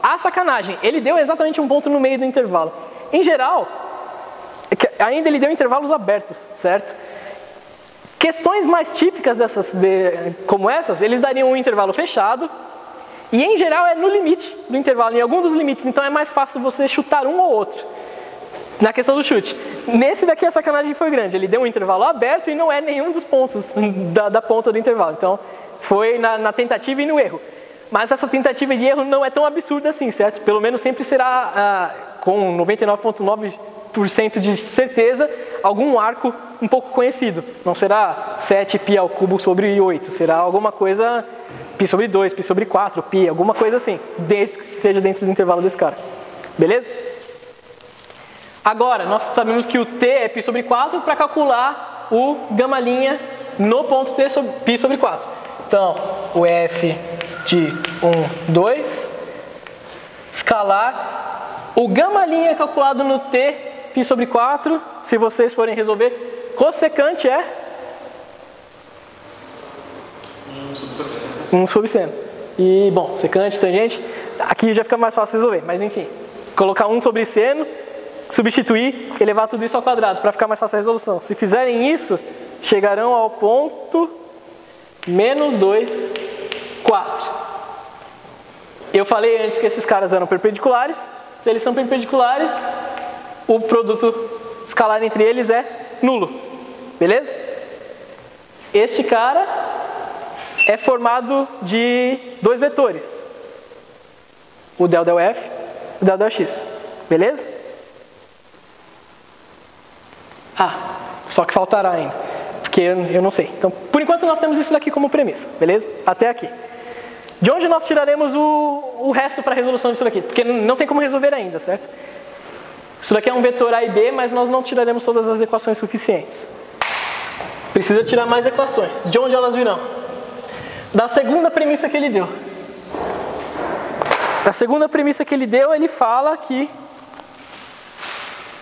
A sacanagem, ele deu exatamente um ponto no meio do intervalo. Em geral, ainda ele deu intervalos abertos, certo? Questões mais típicas como essas, eles dariam um intervalo fechado. E em geral é no limite do intervalo, em algum dos limites. Então é mais fácil você chutar um ou outro. Na questão do chute. Nesse daqui a sacanagem foi grande. Ele deu um intervalo aberto e não é nenhum dos pontos da ponta do intervalo. Então foi na tentativa e no erro. Mas essa tentativa de erro não é tão absurda assim, certo? Pelo menos sempre será com 99,9% de certeza algum arco um pouco conhecido. Não será 7π ao cubo sobre 8. Será alguma coisa π sobre 2, π sobre 4, π, alguma coisa assim. Desde que esteja dentro do intervalo desse cara. Beleza? Agora, nós sabemos que o T é π sobre 4 para calcular o gama linha no ponto T sobre π sobre 4. Então, o F de 1, 2, escalar, o gama linha calculado no T, π sobre 4, se vocês forem resolver, cossecante é 1 sobre seno. E, bom, secante, tangente, aqui já fica mais fácil resolver, mas enfim, colocar 1 sobre seno, substituir, elevar tudo isso ao quadrado, para ficar mais fácil a resolução. Se fizerem isso, chegarão ao ponto menos 2, 4. Eu falei antes que esses caras eram perpendiculares. Se eles são perpendiculares, o produto escalar entre eles é nulo. Beleza? Este cara é formado de dois vetores. O del del F e o del del X. Beleza? Só que faltará ainda. Porque eu não sei. Então, por enquanto nós temos isso daqui como premissa, beleza? Até aqui. De onde nós tiraremos o resto para a resolução disso daqui? Porque não tem como resolver ainda, certo? Isso daqui é um vetor A e B, mas nós não tiraremos todas as equações suficientes. Precisa tirar mais equações. De onde elas virão? Da segunda premissa que ele deu. Da segunda premissa que ele deu, ele fala que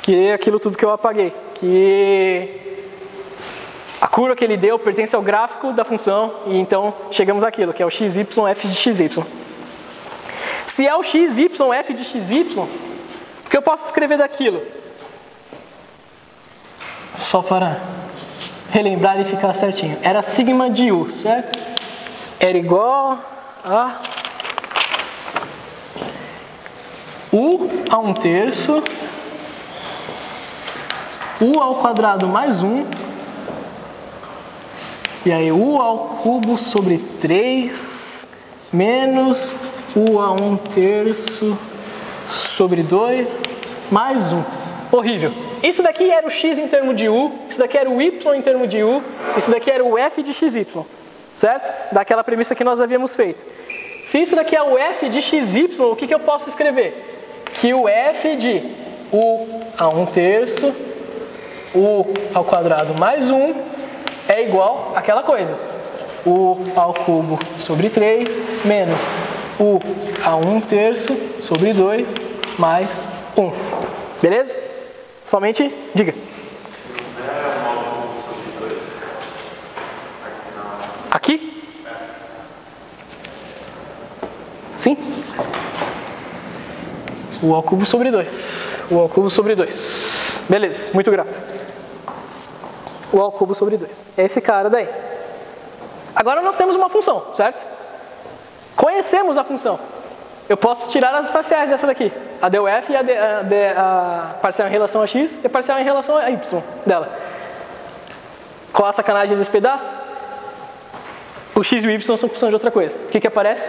é aquilo tudo que eu apaguei. Que a curva que ele deu pertence ao gráfico da função, e então chegamos àquilo, que é o xy f de xy. Se é o xy f de xy, o que eu posso escrever daquilo? Só para relembrar e ficar certinho. Era sigma de u, certo? Era igual a u a 1/3, u ao quadrado mais 1, e aí u ao cubo sobre 3 menos U a 1/3 sobre 2 mais 1. Horrível. Isso daqui era o x em termos de u, isso daqui era o y em termos de u, isso daqui era o f de xy, certo? Daquela premissa que nós havíamos feito. Se isso daqui é o f de xy, o que eu posso escrever? Que o f de u a 1/3, u ao quadrado mais 1 é igual àquela coisa. U ao cubo sobre 3 menos u a 1/3 sobre 2 mais 1. Beleza? Somente diga. Aqui? Sim? U ao cubo sobre 2. U ao cubo sobre 2. Beleza, muito grato. U ao cubo sobre 2. É esse cara daí. Agora nós temos uma função, certo? Conhecemos a função. Eu posso tirar as parciais dessa daqui. A del f e a parcial em relação a x e a parcial em relação a y dela. Qual a sacanagem desse pedaço? O x e o y são função de outra coisa. O que aparece?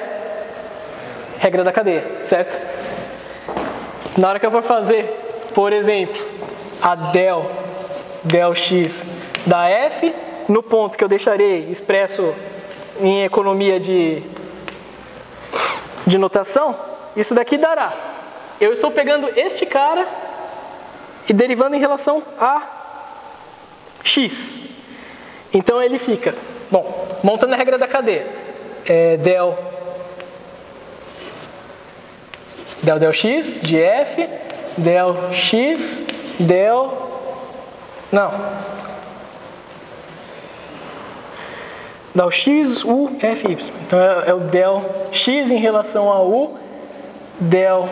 Regra da cadeia, certo? Na hora que eu for fazer, por exemplo, a del x da f, no ponto que eu deixarei expresso em economia de notação, isso daqui dará. Eu estou pegando este cara e derivando em relação a x. Então ele fica, bom, montando a regra da cadeia, del x de f, del x, del x, u, f, y. Então é o del x em relação a u, del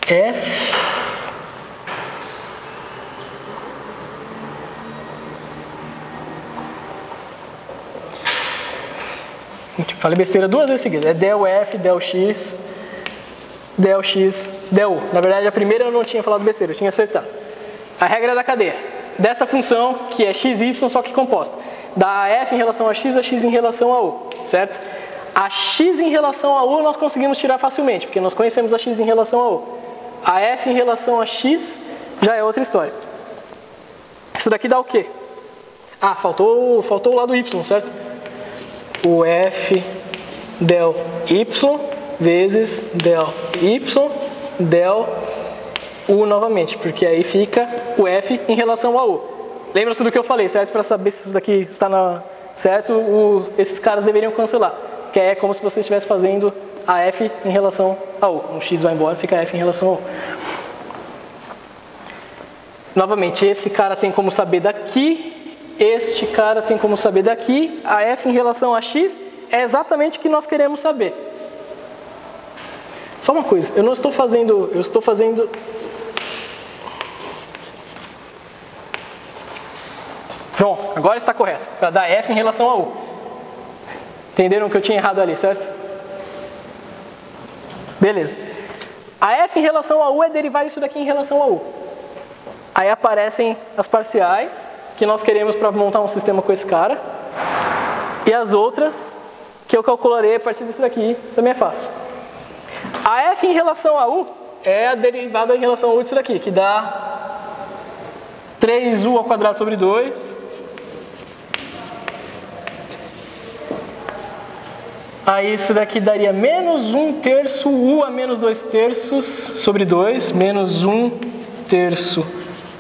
f falei besteira duas vezes seguidas. É del f, del x, del u. Na verdade, a primeira eu não tinha falado besteira, eu tinha acertado. A regra da cadeia. Dessa função, que é x, y, só que composta. Da f em relação a x em relação a u, certo? A x em relação a u nós conseguimos tirar facilmente, porque nós conhecemos a x em relação a u. A f em relação a x já é outra história. Isso daqui dá o quê? Ah, faltou o lado y, certo? O f del y vezes del y del u novamente, porque aí fica o f em relação a u. Lembra-se do que eu falei, certo? Para saber se isso daqui está certo, esses caras deveriam cancelar. Que é como se você estivesse fazendo a f em relação a u. O x vai embora, fica f em relação a u. Novamente, esse cara tem como saber daqui, este cara tem como saber daqui. A f em relação a x é exatamente o que nós queremos saber. Só uma coisa, eu estou fazendo... Pronto, agora está correto. Para dar f em relação a u. Entenderam que eu tinha errado ali, certo? Beleza. A f em relação a u é derivar isso daqui em relação a u. Aí aparecem as parciais que nós queremos para montar um sistema com esse cara. E as outras que eu calcularei a partir desse daqui, também é fácil. A f em relação a u é a derivada em relação a u disso daqui, que dá 3u ao quadrado sobre 2. Aí isso daqui daria menos 1/3 u a menos 2/3 sobre 2, menos 1/3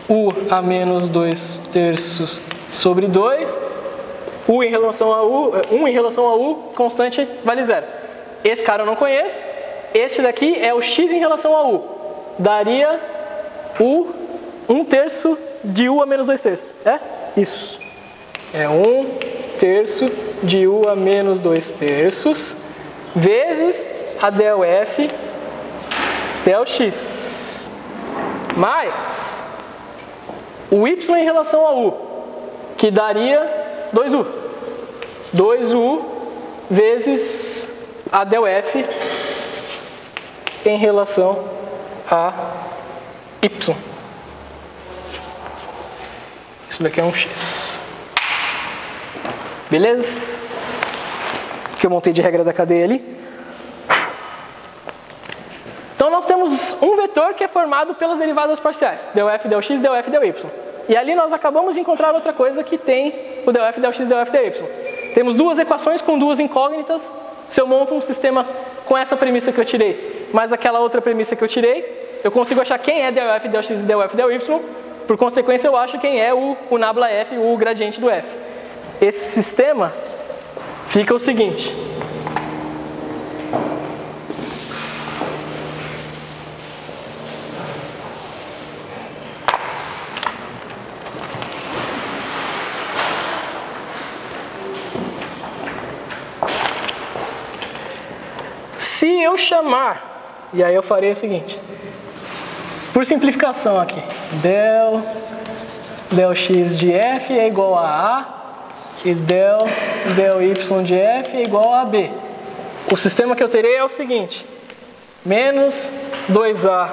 u a menos 2/3 sobre 2. U em relação a u, 1 em relação a u, constante vale 0. Esse cara eu não conheço. Este daqui é o x em relação a u. Daria u 1/3 de u a menos 2/3. É? Isso. É 1/3 de u a menos 2/3 vezes a del f del x mais o y em relação a u, que daria 2u. 2u vezes a del f em relação a y. Isso daqui é um x. Beleza? Que eu montei de regra da cadeia ali. nós temos um vetor que é formado pelas derivadas parciais, del f, del x, del f, del y. E ali nós acabamos de encontrar outra coisa que tem o del f, del x, del f, del y. Temos duas equações com duas incógnitas. Se eu monto um sistema com essa premissa que eu tirei, mais aquela outra premissa que eu tirei, eu consigo achar quem é del f, del x, del f, del y. Por consequência, eu acho quem é o nabla f, o gradiente do f. Esse sistema fica o seguinte. Se eu chamar, e aí eu farei o seguinte, por simplificação aqui, del x de f é igual a A e del y de f é igual a B. O sistema que eu terei é o seguinte, menos 2A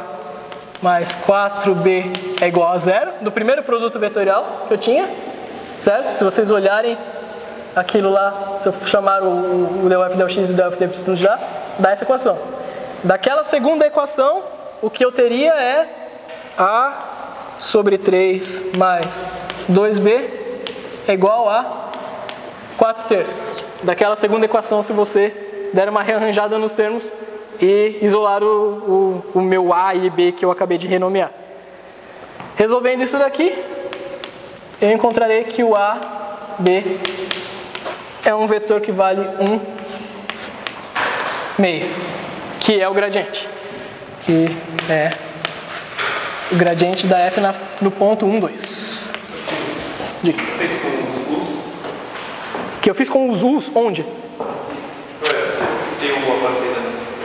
mais 4B é igual a 0, do primeiro produto vetorial que eu tinha, certo? Se vocês olharem aquilo lá, se eu chamar o del f, del x e o del f, del y já, dá essa equação. Daquela segunda equação, o que eu teria é A sobre 3 mais 2B é igual a 4/3. Daquela segunda equação, se você der uma rearranjada nos termos e isolar o meu A e B que eu acabei de renomear. Resolvendo isso daqui, eu encontrarei que o A, B é um vetor que vale 1/2, que é o gradiente, que é o gradiente da f no ponto 1, 2. Diga. Fez com os us? Que eu fiz com os us, onde? Tem uma partida nesse sistema.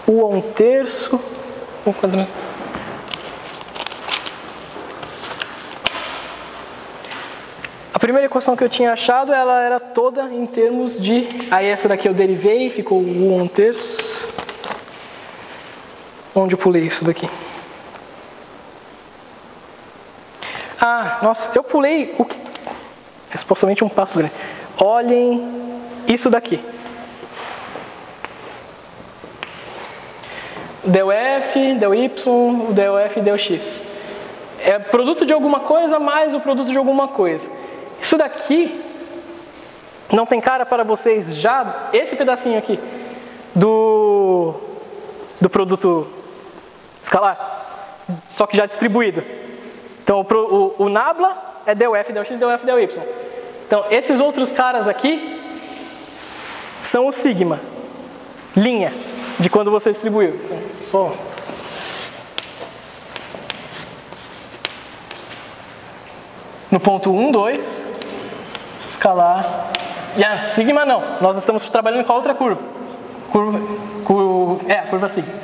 O 1/3, o quadrado. A primeira equação que eu tinha achado, ela era toda em termos de... Aí essa daqui eu derivei, ficou o 1/3. Onde eu pulei isso daqui? Nossa, eu pulei o que... É supostamente um passo grande. Olhem isso daqui. Del f, del y, del f e del x. É produto de alguma coisa mais o produto de alguma coisa. Isso daqui não tem cara para vocês já, esse pedacinho aqui do produto escalar, só que já distribuído. Então o nabla é del f, del x, del f, del y. Então esses outros caras aqui são o sigma, linha, de quando você distribuiu. Então, só no ponto 1, 2, escalar. Sigma não, nós estamos trabalhando com a outra curva. A curva sigma.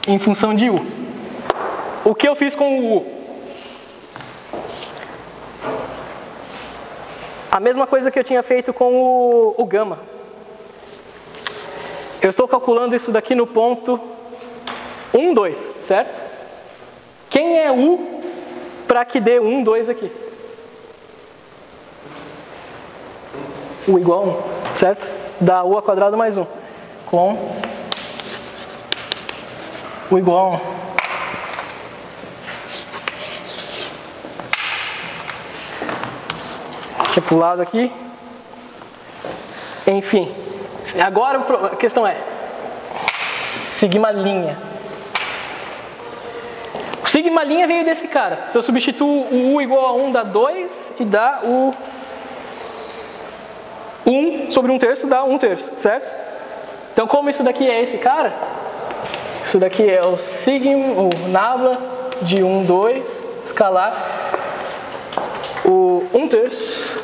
Em função de U. O que eu fiz com o U? A mesma coisa que eu tinha feito com o gama. Eu estou calculando isso daqui no ponto 1, 2, certo? Quem é U para que dê 1, 2 aqui? U igual a 1, certo? Dá U ao quadrado mais 1. Com U igual a 1. Tinha pulado aqui. Enfim. Agora a questão é sigma linha. O sigma linha veio desse cara. Se eu substituo o U igual a 1 dá 2 e dá o 1 sobre 1/3 dá 1/3, certo? Então como isso daqui é esse cara, isso daqui é o sigma, o nabla de 1, 2, escalar o 1/3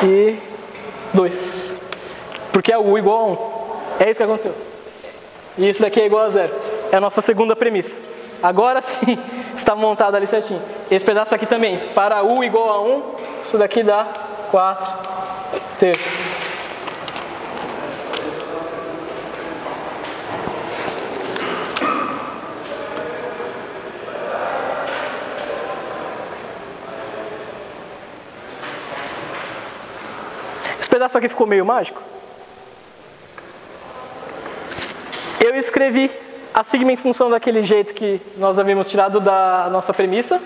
e 2. Porque é o U igual a 1. É isso que aconteceu. E isso daqui é igual a 0. É a nossa segunda premissa. Agora sim está montado ali certinho. Esse pedaço aqui também, para U igual a 1, isso daqui dá 4/3. Esse pedaço aqui ficou meio mágico? eu escrevi a sigma em função daquele jeito que nós havíamos tirado da nossa premissa.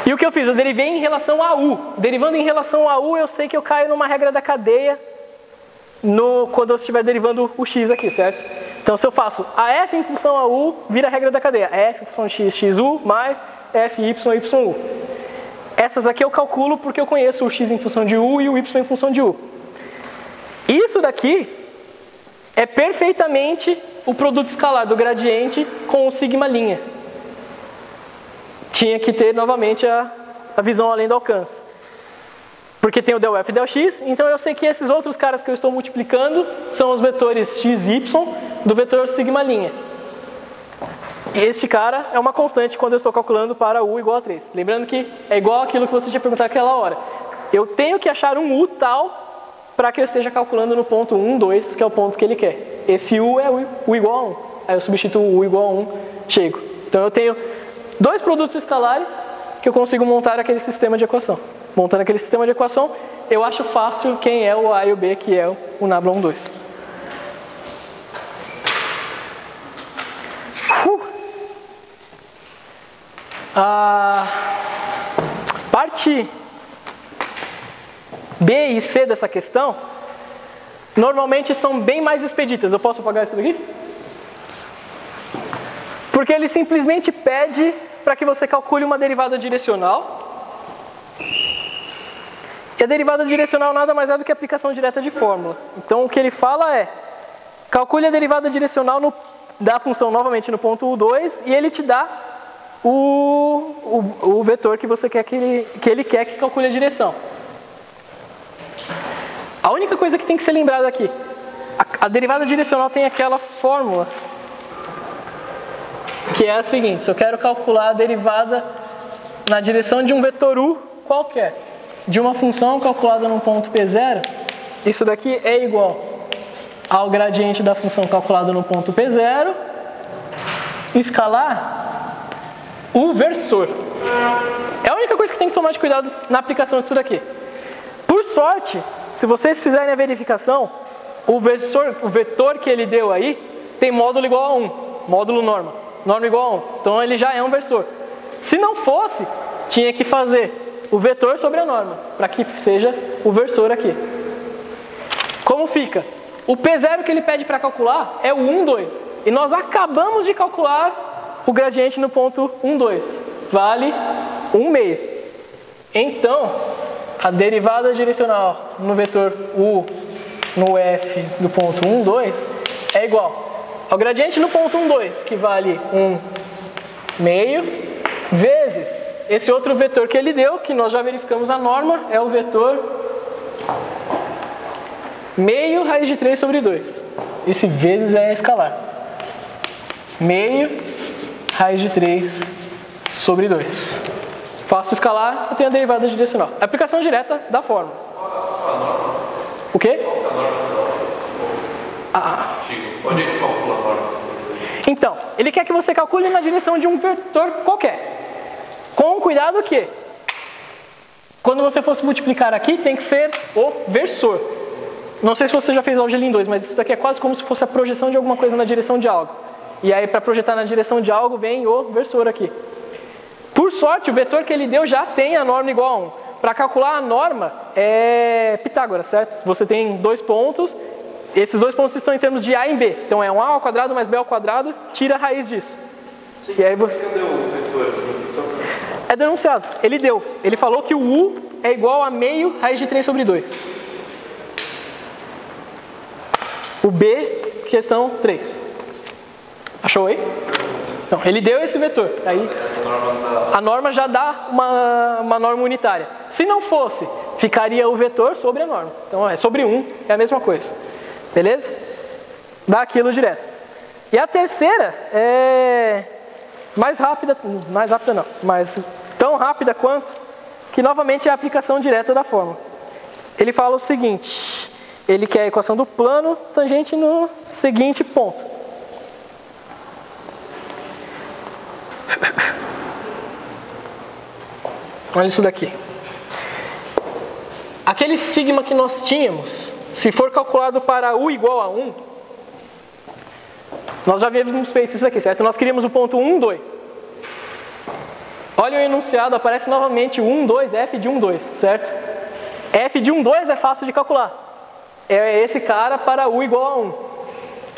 E o que eu fiz? Eu derivei em relação a U. Derivando em relação a U, eu sei que eu caio numa regra da cadeia quando eu estiver derivando o x aqui, certo? Então, se eu faço a f em função a U, vira a regra da cadeia. F em função de x, xu, mais f, y, yu. Essas aqui eu calculo porque eu conheço o x em função de U e o y em função de U. Isso daqui é perfeitamente o produto escalar do gradiente com o sigma linha. Tinha que ter novamente a visão além do alcance. Porque tem o del f e del x, então eu sei que esses outros caras que eu estou multiplicando são os vetores x e y do vetor sigma linha. E este cara é uma constante quando eu estou calculando para u igual a 3. Lembrando que é igual àquilo que você tinha perguntado naquela hora. Eu tenho que achar um u tal para que eu esteja calculando no ponto 1, 2, que é o ponto que ele quer. Esse u é u igual a 1. Aí eu substituo u igual a 1, chego. Então eu tenho dois produtos escalares que eu consigo montar aquele sistema de equação. Montando aquele sistema de equação, eu acho fácil quem é o A e o B, que é o Nabla 1,2. A parte B e C dessa questão, normalmente são bem mais expeditas. Eu posso apagar isso daqui? Porque ele simplesmente pede para que você calcule uma derivada direcional. E a derivada direcional nada mais é do que a aplicação direta de fórmula. Então o que ele fala é, calcule a derivada direcional da função novamente no ponto U2 e ele te dá o vetor que você quer que ele quer que calcule a direção. A única coisa que tem que ser lembrada aqui, a derivada direcional tem aquela fórmula que é a seguinte: se eu quero calcular a derivada na direção de um vetor u qualquer, de uma função calculada num ponto P0, isso daqui é igual ao gradiente da função calculada no ponto P0, escalar o versor. É a única coisa que tem que tomar de cuidado na aplicação disso daqui. Por sorte, se vocês fizerem a verificação, o vetor que ele deu aí tem módulo igual a 1, módulo norma igual a 1. Então ele já é um versor. Se não fosse, tinha que fazer o vetor sobre a norma, para que seja o versor aqui. Como fica? O P0 que ele pede para calcular é o 1, 2. E nós acabamos de calcular o gradiente no ponto 1, 2. Vale 1 meio. Então, a derivada direcional no vetor u no f do ponto 1, 2 é igual ao gradiente no ponto 1, 2, que vale 1 meio, vezes esse outro vetor que ele deu, que nós já verificamos a norma, é o vetor meio raiz de 3 sobre 2. Esse vezes é escalar. Meio raiz de 3 sobre 2. Faço escalar, eu tenho a derivada direcional. Aplicação direta da fórmula. O quê? Onde é que calcula a norma? Então, ele quer que você calcule na direção de um vetor qualquer. Com cuidado que, quando você fosse multiplicar aqui, tem que ser o versor. Não sei se você já fez álgebra em 2, mas isso daqui é quase como se fosse a projeção de alguma coisa na direção de algo. E aí, para projetar na direção de algo, vem o versor aqui. Por sorte, o vetor que ele deu já tem a norma igual a 1. Para calcular a norma, é Pitágoras, certo? Se você tem dois pontos, esses dois pontos estão em termos de A e B. Então é 1A ao quadrado mais B ao quadrado, tira a raiz disso. Sim, e aí você... Cadê o vetor? É denunciado. Ele deu. Ele falou que o U é igual a meio raiz de 3 sobre 2. O B, questão 3. Achou aí? Então, ele deu esse vetor. Aí, a norma já dá uma norma unitária. Se não fosse, ficaria o vetor sobre a norma. Então, é sobre 1, é a mesma coisa. Beleza? Dá aquilo direto. E a terceira é mais rápida não, mas tão rápida quanto, que novamente é a aplicação direta da fórmula. Ele fala o seguinte: ele quer a equação do plano tangente no seguinte ponto. Olha isso daqui. Aquele sigma que nós tínhamos, se for calculado para u igual a 1, Nós já havíamos feito isso aqui, certo? Nós queríamos o ponto 1, 2. Olha o enunciado, aparece novamente 1, 2, f de 1, 2, certo? F de 1, 2 é fácil de calcular. É esse cara para u igual a 1.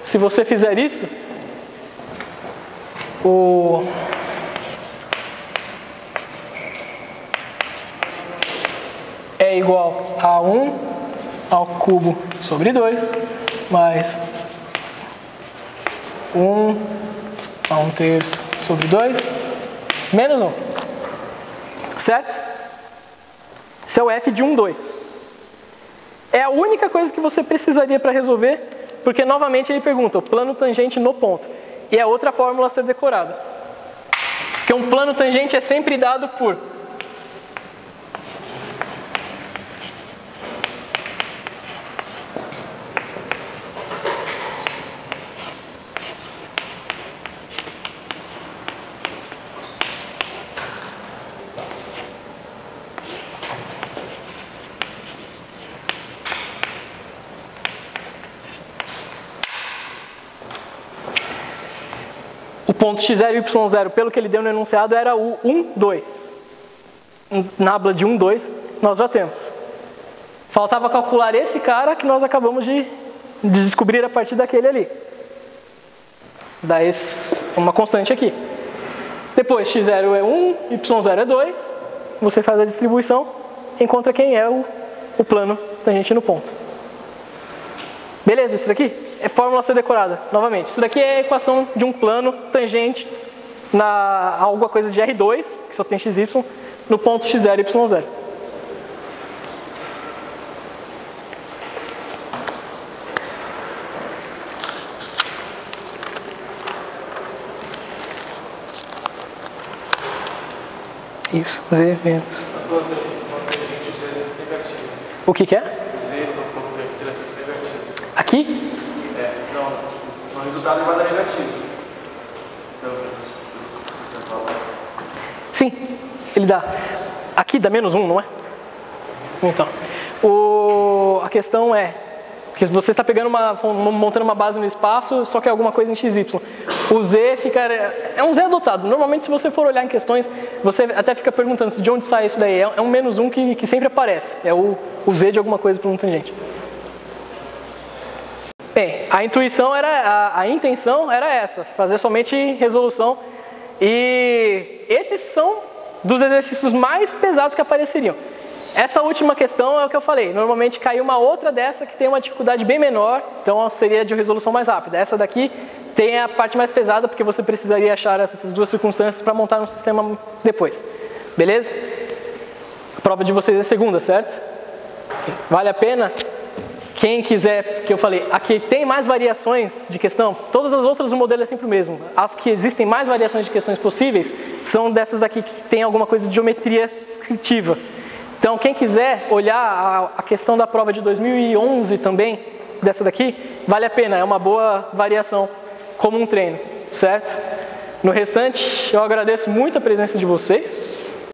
Se você fizer isso, é igual a 1 ao cubo sobre 2, mais 1 a 1/3 sobre 2, menos 1. Certo? Esse é o f de 1, 2. É a única coisa que você precisaria para resolver, porque novamente ele pergunta o plano tangente no ponto. E é outra fórmula a ser decorada. Porque um plano tangente é sempre dado por o ponto x0 e y0, pelo que ele deu no enunciado, era o 1, 2. Nábula de 1, 2, nós já temos. Faltava calcular esse cara que nós acabamos de descobrir a partir daquele ali. Dá uma constante aqui. Depois, x0 é 1, y0 é 2. Você faz a distribuição, encontra quem é o plano tangente no ponto. Beleza, isso daqui é fórmula a ser decorada. Novamente, isso daqui é a equação de um plano tangente a alguma coisa de R2, que só tem xy, no ponto x0 e y0. Isso, z menos. O que é? Aqui? No resultado vai dar negativo. Sim, ele dá. Aqui dá menos 1, não é? Então, a questão é que você está pegando montando uma base no espaço, só que é alguma coisa em xy. O z é um z adotado. Normalmente, se você for olhar em questões, você até fica perguntando de onde sai isso daí. É um menos 1 que sempre aparece. É o z de alguma coisa para um tangente. Bem, a intenção era essa, fazer somente resolução. E esses são dos exercícios mais pesados que apareceriam. Essa última questão é o que eu falei. Normalmente cai uma outra dessa que tem uma dificuldade bem menor, então seria de resolução mais rápida. Essa daqui tem a parte mais pesada, porque você precisaria achar essas duas circunstâncias para montar um sistema depois. Beleza? A prova de vocês é segunda, certo? Vale a pena? Quem quiser, que eu falei, aqui tem mais variações de questão, todas as outras o modelo é sempre o mesmo. As que existem mais variações de questões possíveis são dessas daqui que tem alguma coisa de geometria descritiva. Então, quem quiser olhar a questão da prova de 2011 também, dessa daqui, vale a pena, é uma boa variação como um treino, certo? No restante, eu agradeço muito a presença de vocês.